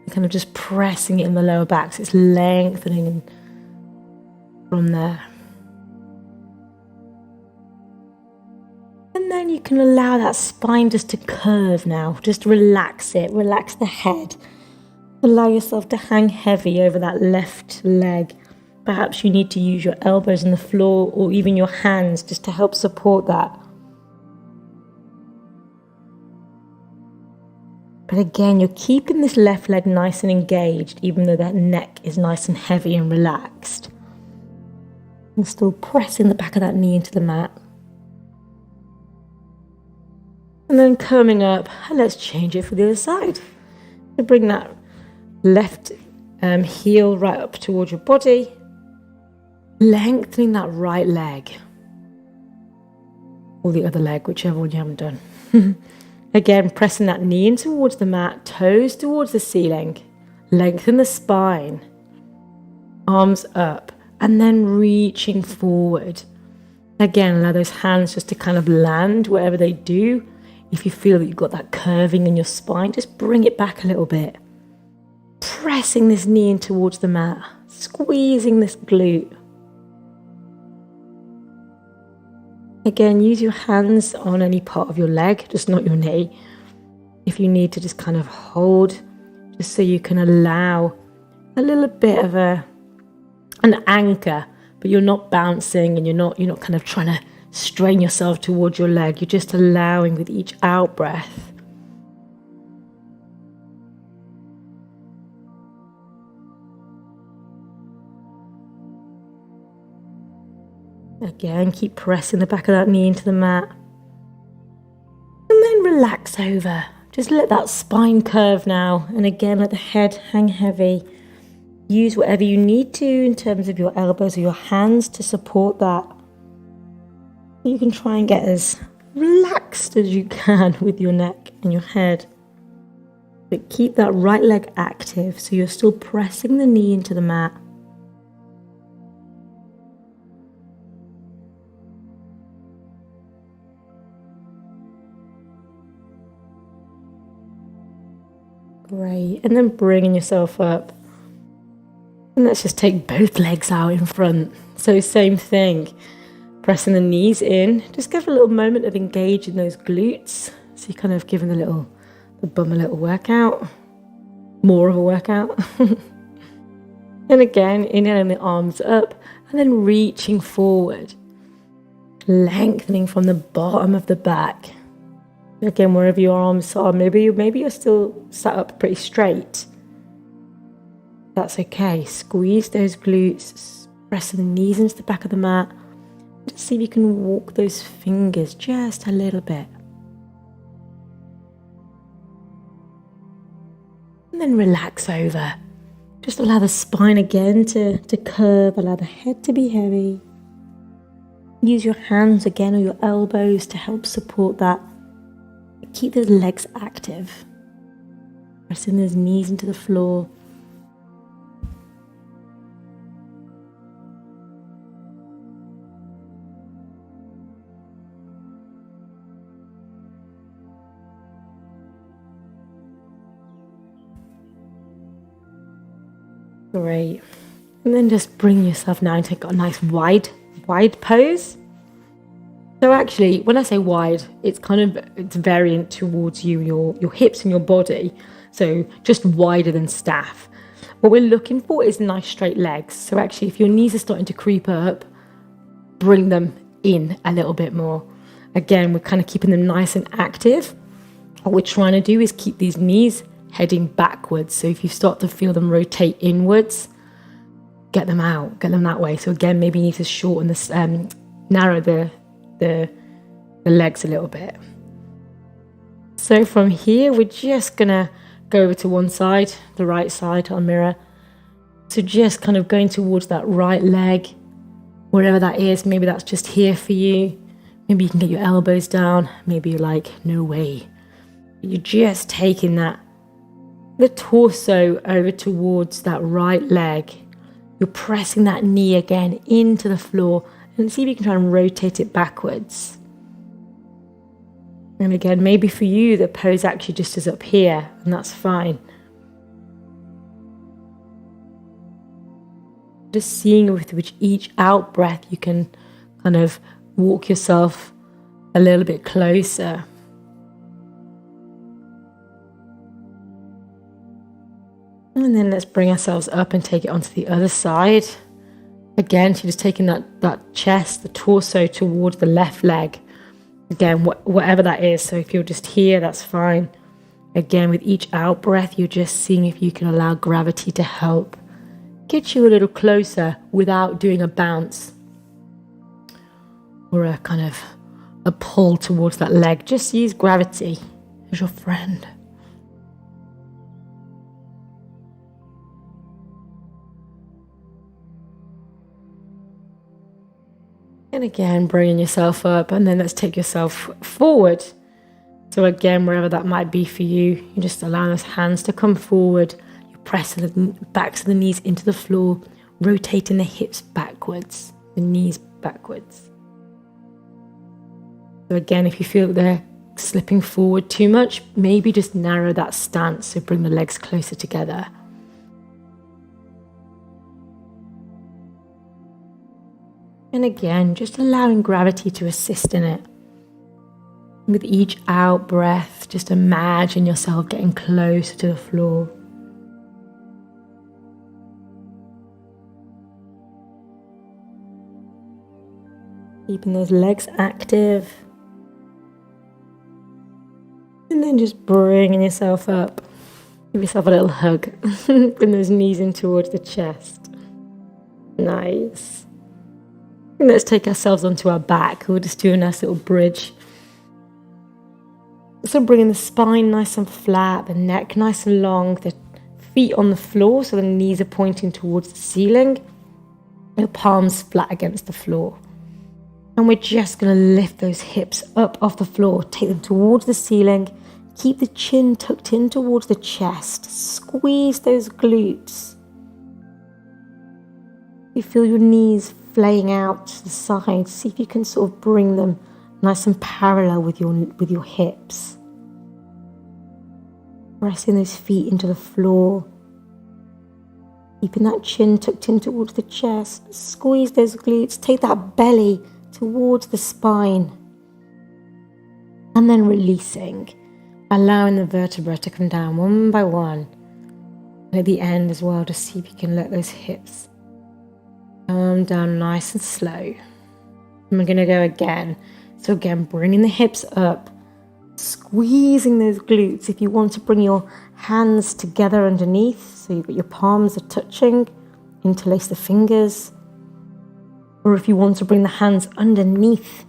They're kind of just pressing it in the lower back, so it's lengthening from there. And then you can allow that spine just to curve now. Just relax it, relax the head. Allow yourself to hang heavy over that left leg. Perhaps you need to use your elbows on the floor or even your hands just to help support that. But again, you're keeping this left leg nice and engaged, even though that neck is nice and heavy and relaxed. And still pressing the back of that knee into the mat. And then coming up, and let's change it for the other side. So bring that left heel right up towards your body. Lengthening that right leg. Or the other leg, whichever one you haven't done. Again, pressing that knee in towards the mat, toes towards the ceiling. Lengthen the spine. Arms up. And then reaching forward. Again, allow those hands just to kind of land wherever they do. If you feel that you've got that curving in your spine, just bring it back a little bit. Pressing this knee in towards the mat. Squeezing this glute. Again, use your hands on any part of your leg, just not your knee. If you need to just kind of hold, just so you can allow a little bit of an anchor, but you're not bouncing and you're not kind of trying to strain yourself towards your leg. You're just allowing with each out breath. Again, keep pressing the back of that knee into the mat. And then relax over. Just let that spine curve now. And again, let the head hang heavy. Use whatever you need to in terms of your elbows or your hands to support that. You can try and get as relaxed as you can with your neck and your head. But keep that right leg active so you're still pressing the knee into the mat. Great, and then bringing yourself up. And let's just take both legs out in front. So same thing, pressing the knees in. Just give a little moment of engaging those glutes. So you're kind of giving the bum a little workout, more of a workout. And again, inhaling the arms up, and And then reaching forward, lengthening from the bottom of the back. Again, wherever your arms are, maybe you're still sat up pretty straight. That's okay. Squeeze those glutes, press the knees into the back of the mat. Just see if you can walk those fingers just a little bit. And then relax over. Just allow the spine again to curve, allow the head to be heavy. Use your hands again or your elbows to help support that. Keep those legs active. Pressing those knees into the floor. Great. And then just bring yourself now and take a nice wide pose. So actually, when I say wide, it's variant towards your hips and your body. So just wider than staff. What we're looking for is nice straight legs. So actually, if your knees are starting to creep up, bring them in a little bit more. Again, we're kind of keeping them nice and active. What we're trying to do is keep these knees heading backwards. So if you start to feel them rotate inwards, get them out, get them that way. So again, maybe you need to shorten this, narrow the legs a little bit. So from here, we're just gonna go over to one side, the right side on mirror. So just kind of going towards that right leg, wherever that is. Maybe that's just here for you. Maybe you can get your elbows down. Maybe you're like, no way. You're just taking the torso over towards that right leg. You're pressing that knee again into the floor and see if you can try and rotate it backwards. And again, maybe for you, the pose actually just is up here, and that's fine. Just seeing with each out breath, you can kind of walk yourself a little bit closer. And then let's bring ourselves up and take it onto the other side. Again, so just taking that chest, the torso towards the left leg. Again, whatever that is. So if you're just here, that's fine. Again, with each out breath, you're just seeing if you can allow gravity to help get you a little closer without doing a bounce or a kind of a pull towards that leg. Just use gravity as your friend. And again, bringing yourself up, and then let's take yourself forward. So again, wherever that might be for you, you just allow those hands to come forward. You press the backs of the knees into the floor, rotating the hips backwards, the knees backwards. So again, if you feel that they're slipping forward too much, maybe just narrow that stance, so bring the legs closer together. And again, just allowing gravity to assist in it. With each out breath, just imagine yourself getting closer to the floor. Keeping those legs active. And then just bringing yourself up. Give yourself a little hug. Bring those knees in towards the chest. Nice. And let's take ourselves onto our back. We'll just do a nice little bridge. So bringing the spine nice and flat, the neck nice and long, the feet on the floor so the knees are pointing towards the ceiling. Your palms flat against the floor. And we're just going to lift those hips up off the floor. Take them towards the ceiling. Keep the chin tucked in towards the chest. Squeeze those glutes. You feel your knees flaying out to the side. See if you can sort of bring them nice and parallel with your hips. Pressing those feet into the floor. Keeping that chin tucked in towards the chest. Squeeze those glutes. Take that belly towards the spine. And then releasing. Allowing the vertebrae to come down one by one. And at the end as well, just see if you can let those hips Calm down nice and slow. And we're going to go again. So again, bringing the hips up, squeezing those glutes. If you want to bring your hands together underneath, so you've got your palms are touching, interlace the fingers. Or if you want to bring the hands underneath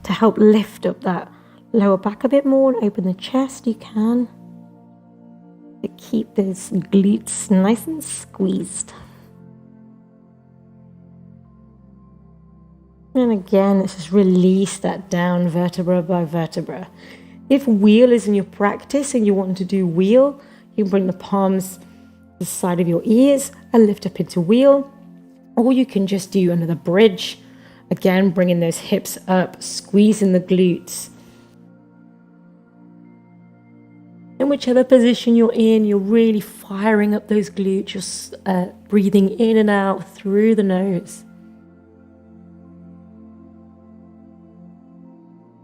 to help lift up that lower back a bit more and open the chest, you can. But keep those glutes nice and squeezed. And again, let's just release that down vertebra by vertebra. If wheel is in your practice and you want to do wheel, you can bring the palms to the side of your ears and lift up into wheel. Or you can just do another bridge. Again, bringing those hips up, squeezing the glutes. In whichever position you're in, you're really firing up those glutes. You're breathing in and out through the nose.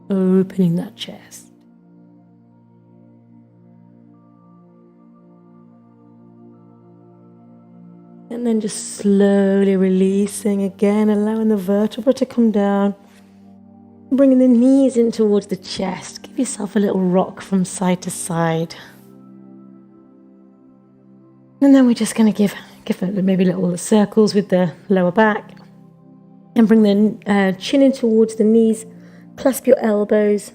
Opening that chest. And then just slowly releasing again, allowing the vertebra to come down. Bringing the knees in towards the chest. Give yourself a little rock from side to side. And then we're just going to give it maybe little circles with the lower back. And bring the chin in towards the knees. Clasp your elbows,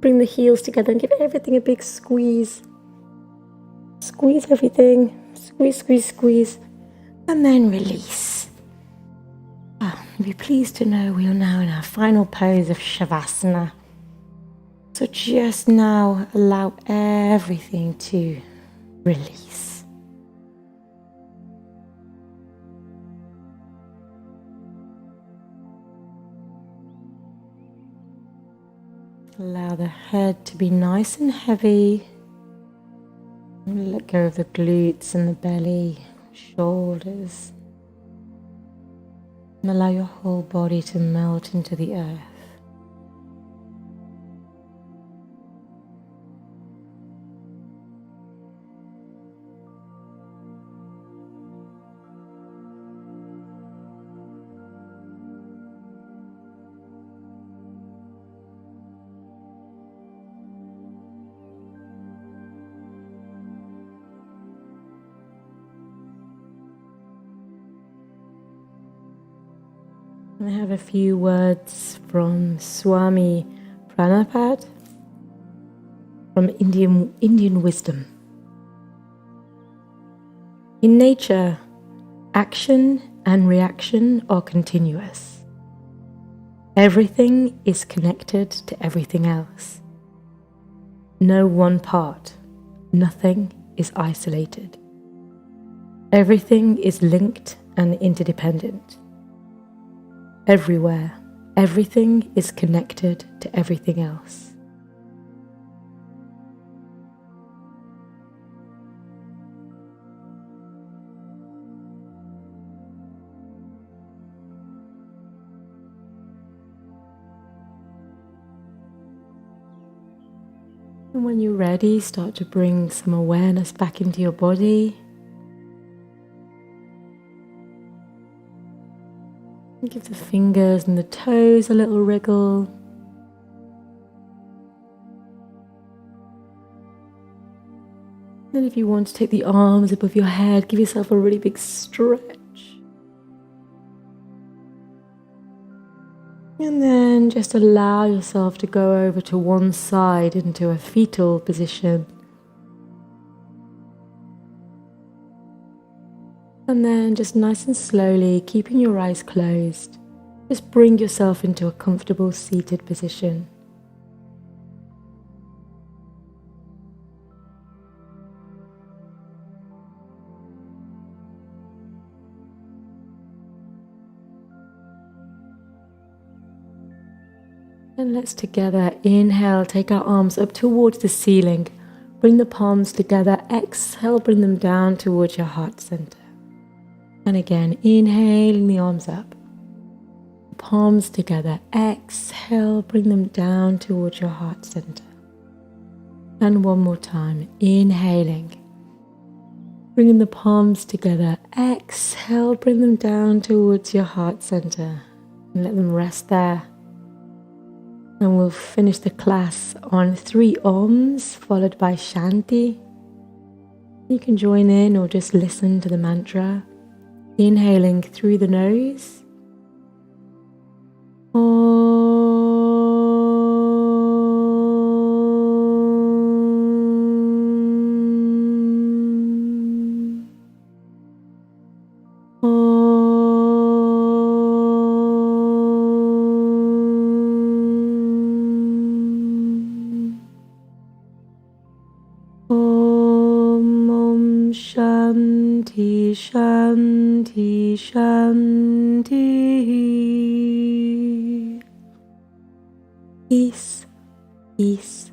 bring the heels together and give everything a big squeeze. Squeeze everything, squeeze, squeeze, squeeze, and then release. You'll be pleased to know we are now in our final pose of Shavasana. So just now allow everything to release. Allow the head to be nice and heavy. And let go of the glutes and the belly, shoulders. And allow your whole body to melt into the earth. I have a few words from Swami Pranapad from Indian wisdom. In nature, action and reaction are continuous. Everything is connected to everything else. No one part, nothing is isolated. Everything is linked and interdependent. Everywhere, everything is connected to everything else. And when you're ready, start to bring some awareness back into your body. Give the fingers and the toes a little wriggle. Then if you want to take the arms above your head, give yourself a really big stretch. And then just allow yourself to go over to one side into a fetal position. And then just nice and slowly, keeping your eyes closed, just bring yourself into a comfortable seated position. And let's together inhale, take our arms up towards the ceiling. Bring the palms together, exhale, bring them down towards your heart center. And again, inhaling the arms up. Palms together, exhale, bring them down towards your heart center. And one more time, inhaling. Bringing the palms together. Exhale, bring them down towards your heart center and let them rest there. And we'll finish the class on 3 Oms followed by Shanti. You can join in or just listen to the mantra. Inhaling through the nose. Shanti, Shanti, Shanti. Peace, peace,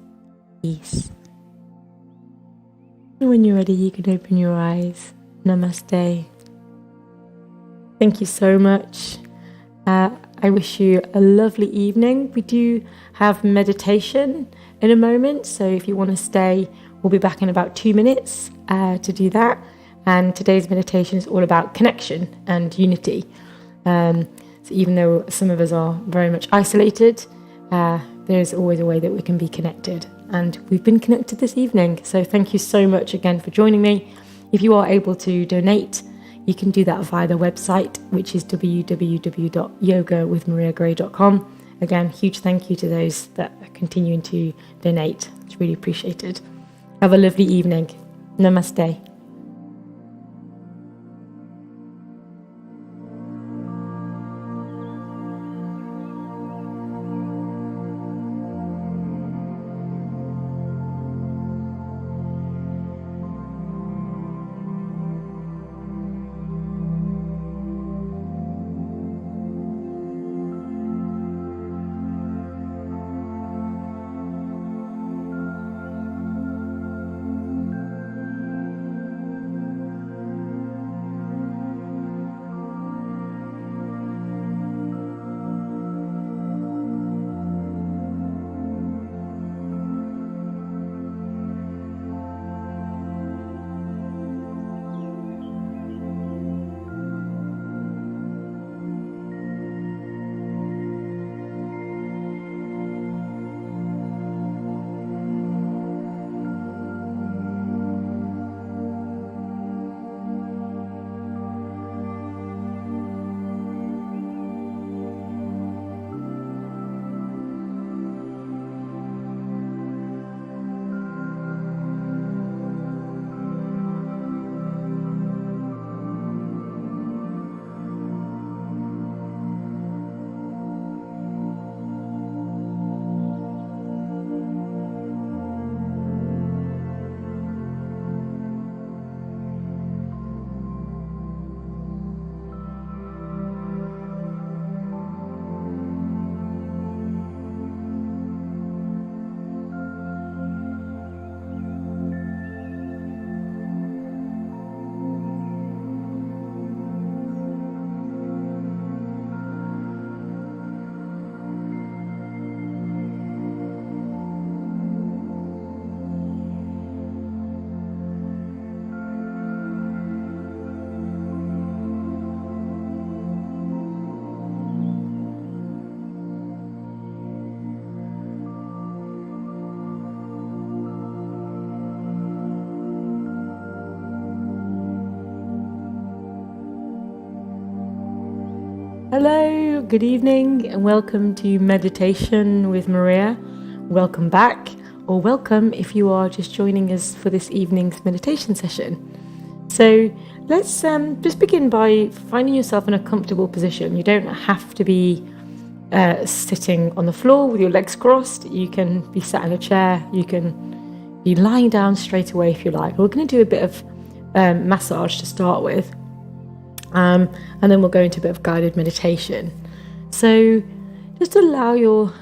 peace. And when you're ready, you can open your eyes. Namaste. Thank you so much. I wish you a lovely evening. We do have meditation in a moment, so if you want to stay, we'll be back in about 2 minutes to do that. And today's meditation is all about connection and unity. So even though some of us are very much isolated, there's always a way that we can be connected. And we've been connected this evening. So thank you so much again for joining me. If you are able to donate, you can do that via the website, which is www.yogawithmariagray.com. Again, huge thank you to those that are continuing to donate. It's really appreciated. Have a lovely evening. Namaste. Hello, good evening, and welcome to Meditation with Maria. Welcome back, or welcome if you are just joining us for this evening's meditation session. So let's just begin by finding yourself in a comfortable position. You don't have to be sitting on the floor with your legs crossed. You can be sat in a chair. You can be lying down straight away if you like. We're going to do a bit of massage to start with. And then we'll go into a bit of guided meditation. So just allow yourself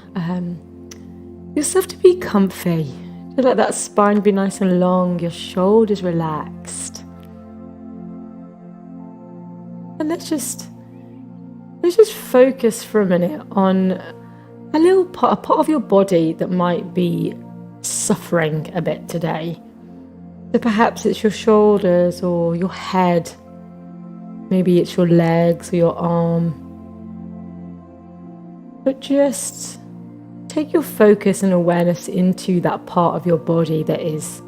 to be comfy. Just let that spine be nice and long, your shoulders relaxed. And let's just focus for a minute on a part of your body that might be suffering a bit today. So perhaps it's your shoulders or your head. Maybe it's your legs or your arm. But just take your focus and awareness into that part of your body that is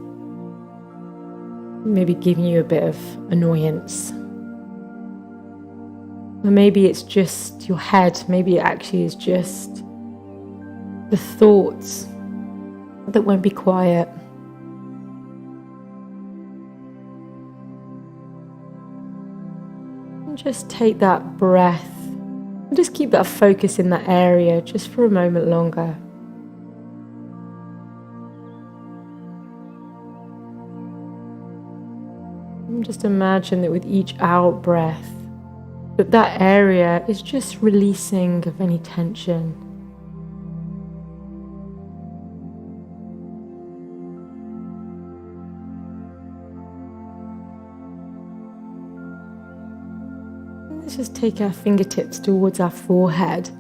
maybe giving you a bit of annoyance. Or maybe it's just your head. Maybe it actually is just the thoughts that won't be quiet. And just take that breath and just keep that focus in that area just for a moment longer. And just imagine that with each out breath, that area is just releasing of any tension. Let's just take our fingertips towards our forehead.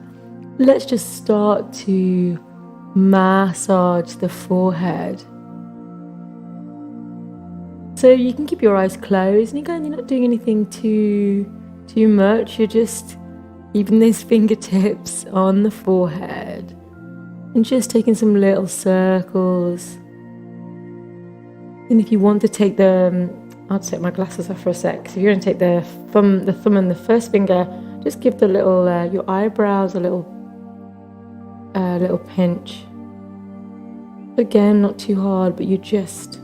Let's just start to massage the forehead. So you can keep your eyes closed, and you're not doing anything too much. You're just keeping those fingertips on the forehead and just taking some little circles. And if you want to take I'll take my glasses off for a sec. So if you're going to take the thumb and the first finger, just give the little your eyebrows a little pinch. Again, not too hard, but you just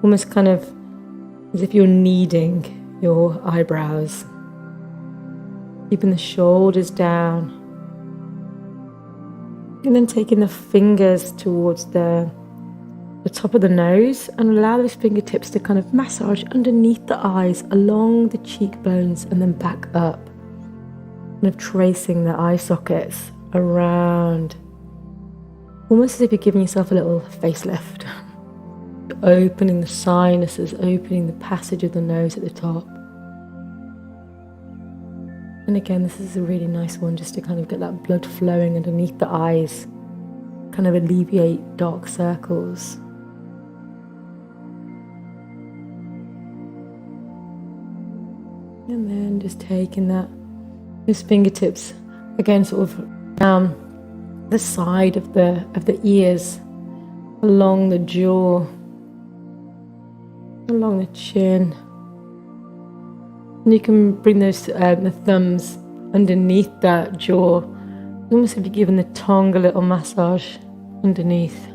almost kind of as if you're kneading your eyebrows. Keeping the shoulders down. And then taking the fingers towards the top of the nose and allow those fingertips to kind of massage underneath the eyes, along the cheekbones and then back up. Kind of tracing the eye sockets around. Almost as if you're giving yourself a little facelift. Opening the sinuses, opening the passage of the nose at the top. And again, this is a really nice one just to kind of get that blood flowing underneath the eyes, kind of alleviate dark circles. And then just taking those fingertips again, sort of down the side of the ears, along the jaw, along the chin. And you can bring those the thumbs underneath that jaw, almost as if you're giving the tongue a little massage underneath.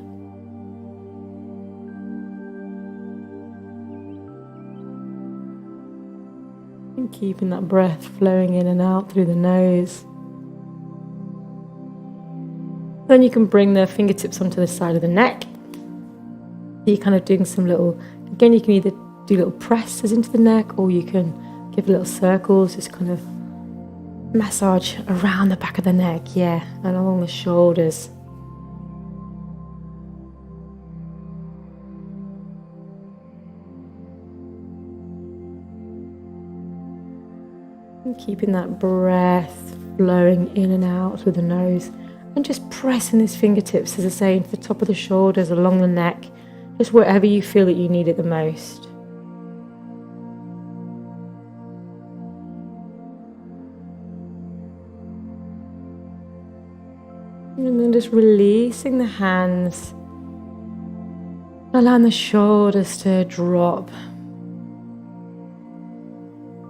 And keeping that breath flowing in and out through the nose. Then you can bring the fingertips onto the side of the neck. You're kind of doing some little, again, you can either do little presses into the neck, or you can give little circles, just kind of massage around the back of the neck, yeah, and along the shoulders. And keeping that breath flowing in and out through the nose, and just pressing these fingertips, as I say, into the top of the shoulders, along the neck, just wherever you feel that you need it the most. And then just releasing the hands, allowing the shoulders to drop.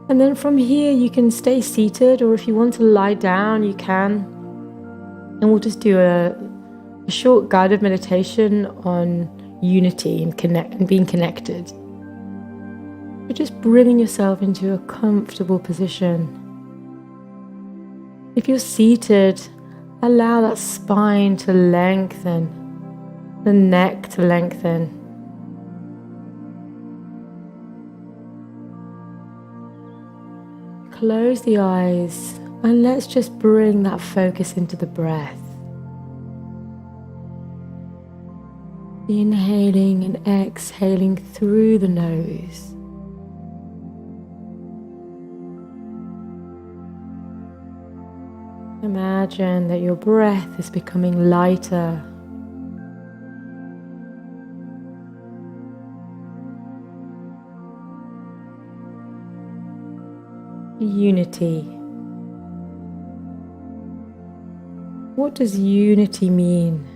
And then from here you can stay seated, or if you want to lie down, you can. And we'll just do a short guided meditation on unity and being connected. But just bringing yourself into a comfortable position. If you're seated, allow that spine to lengthen, the neck to lengthen. Close the eyes and let's just bring that focus into the breath. Inhaling and exhaling through the nose. Imagine that your breath is becoming lighter. Unity. What does unity mean?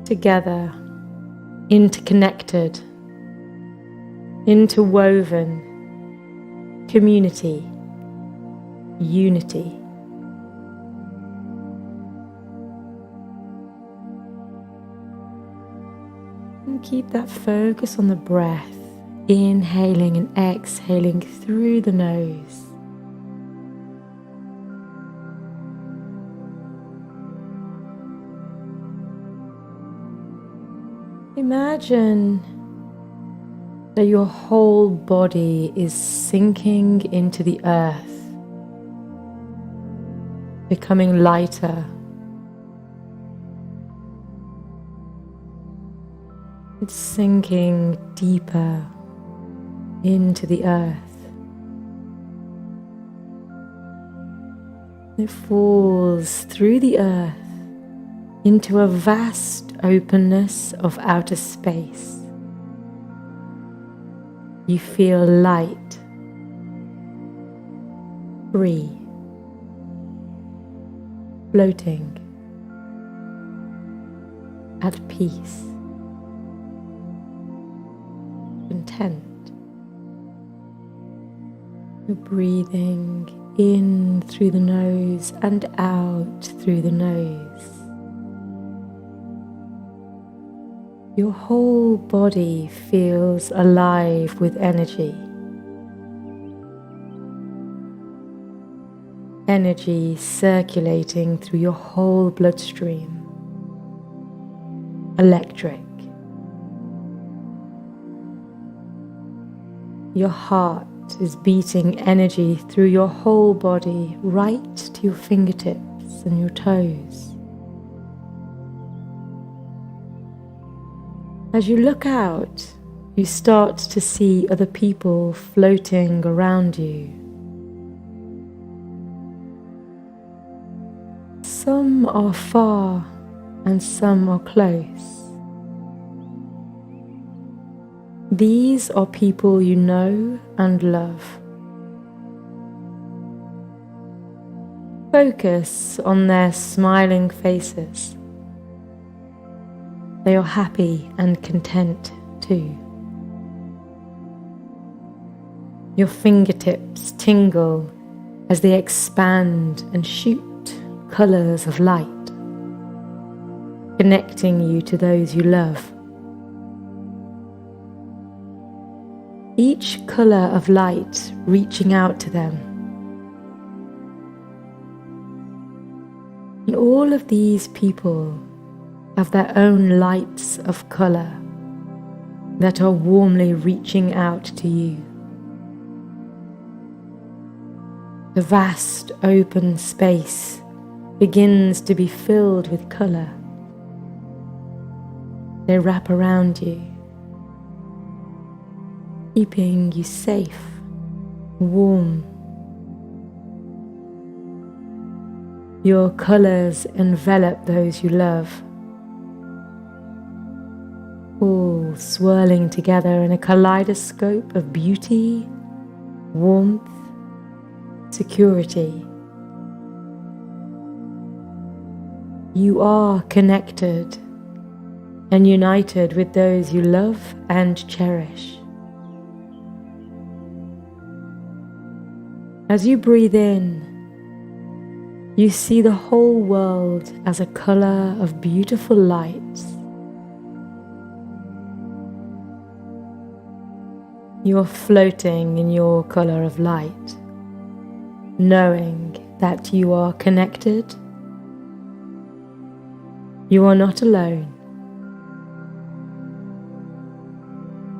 Together, interconnected, interwoven, community, unity. And keep that focus on the breath, inhaling and exhaling through the nose. Imagine that your whole body is sinking into the earth, becoming lighter. It's sinking deeper into the earth. It falls through the earth into a vast openness of outer space. You feel light, free, floating, at peace, content. You're breathing in through the nose and out through the nose. Your whole body feels alive with energy. Energy circulating through your whole bloodstream. Electric. Your heart is beating energy through your whole body, right to your fingertips and your toes. As you look out, you start to see other people floating around you. Some are far and some are close. These are people you know and love. Focus on their smiling faces. They are happy and content too. Your fingertips tingle as they expand and shoot colors of light, connecting you to those you love. Each color of light reaching out to them. And all of these people have their own lights of color that are warmly reaching out to you. The vast open space begins to be filled with color. They wrap around you, keeping you safe, warm. Your colors envelop those you love, all swirling together in a kaleidoscope of beauty, warmth, security. You are connected and united with those you love and cherish. As you breathe in, you see the whole world as a color of beautiful lights. You are floating in your color of light, knowing that you are connected. You are not alone.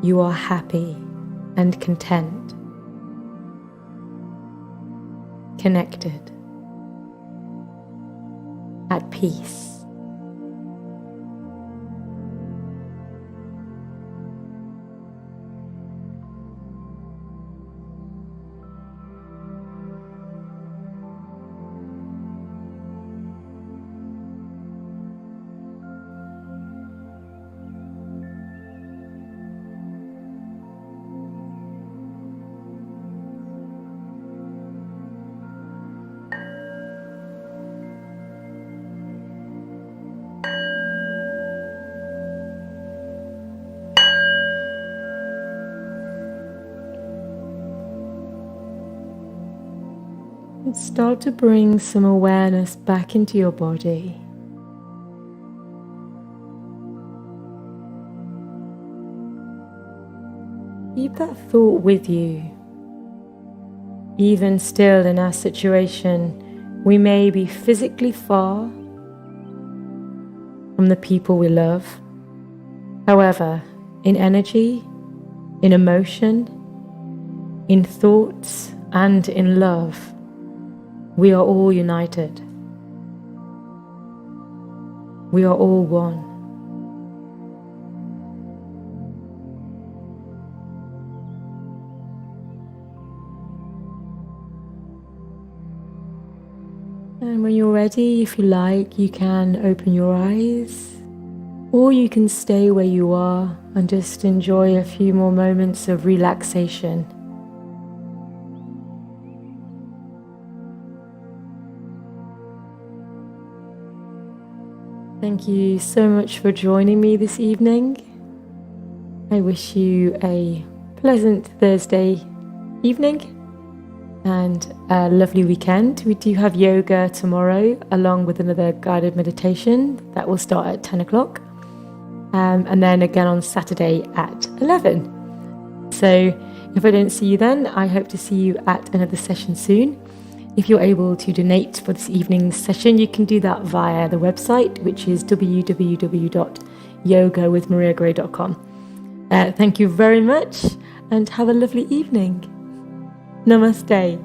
You are happy and content, connected, at peace. Start to bring some awareness back into your body. Keep that thought with you. Even still in our situation, we may be physically far from the people we love. However, in energy, in emotion, in thoughts, and in love, we are all united. We are all one. And when you're ready, if you like, you can open your eyes, or you can stay where you are and just enjoy a few more moments of relaxation. Thank you so much for joining me this evening. I wish you a pleasant Thursday evening and a lovely weekend. We do have yoga tomorrow along with another guided meditation that will start at 10 o'clock and then again on Saturday at 11. So if I don't see you then, I hope to see you at another session soon. If you're able to donate for this evening's session, you can do that via the website, which is www.yogawithmariagray.com. Thank you very much and have a lovely evening. Namaste.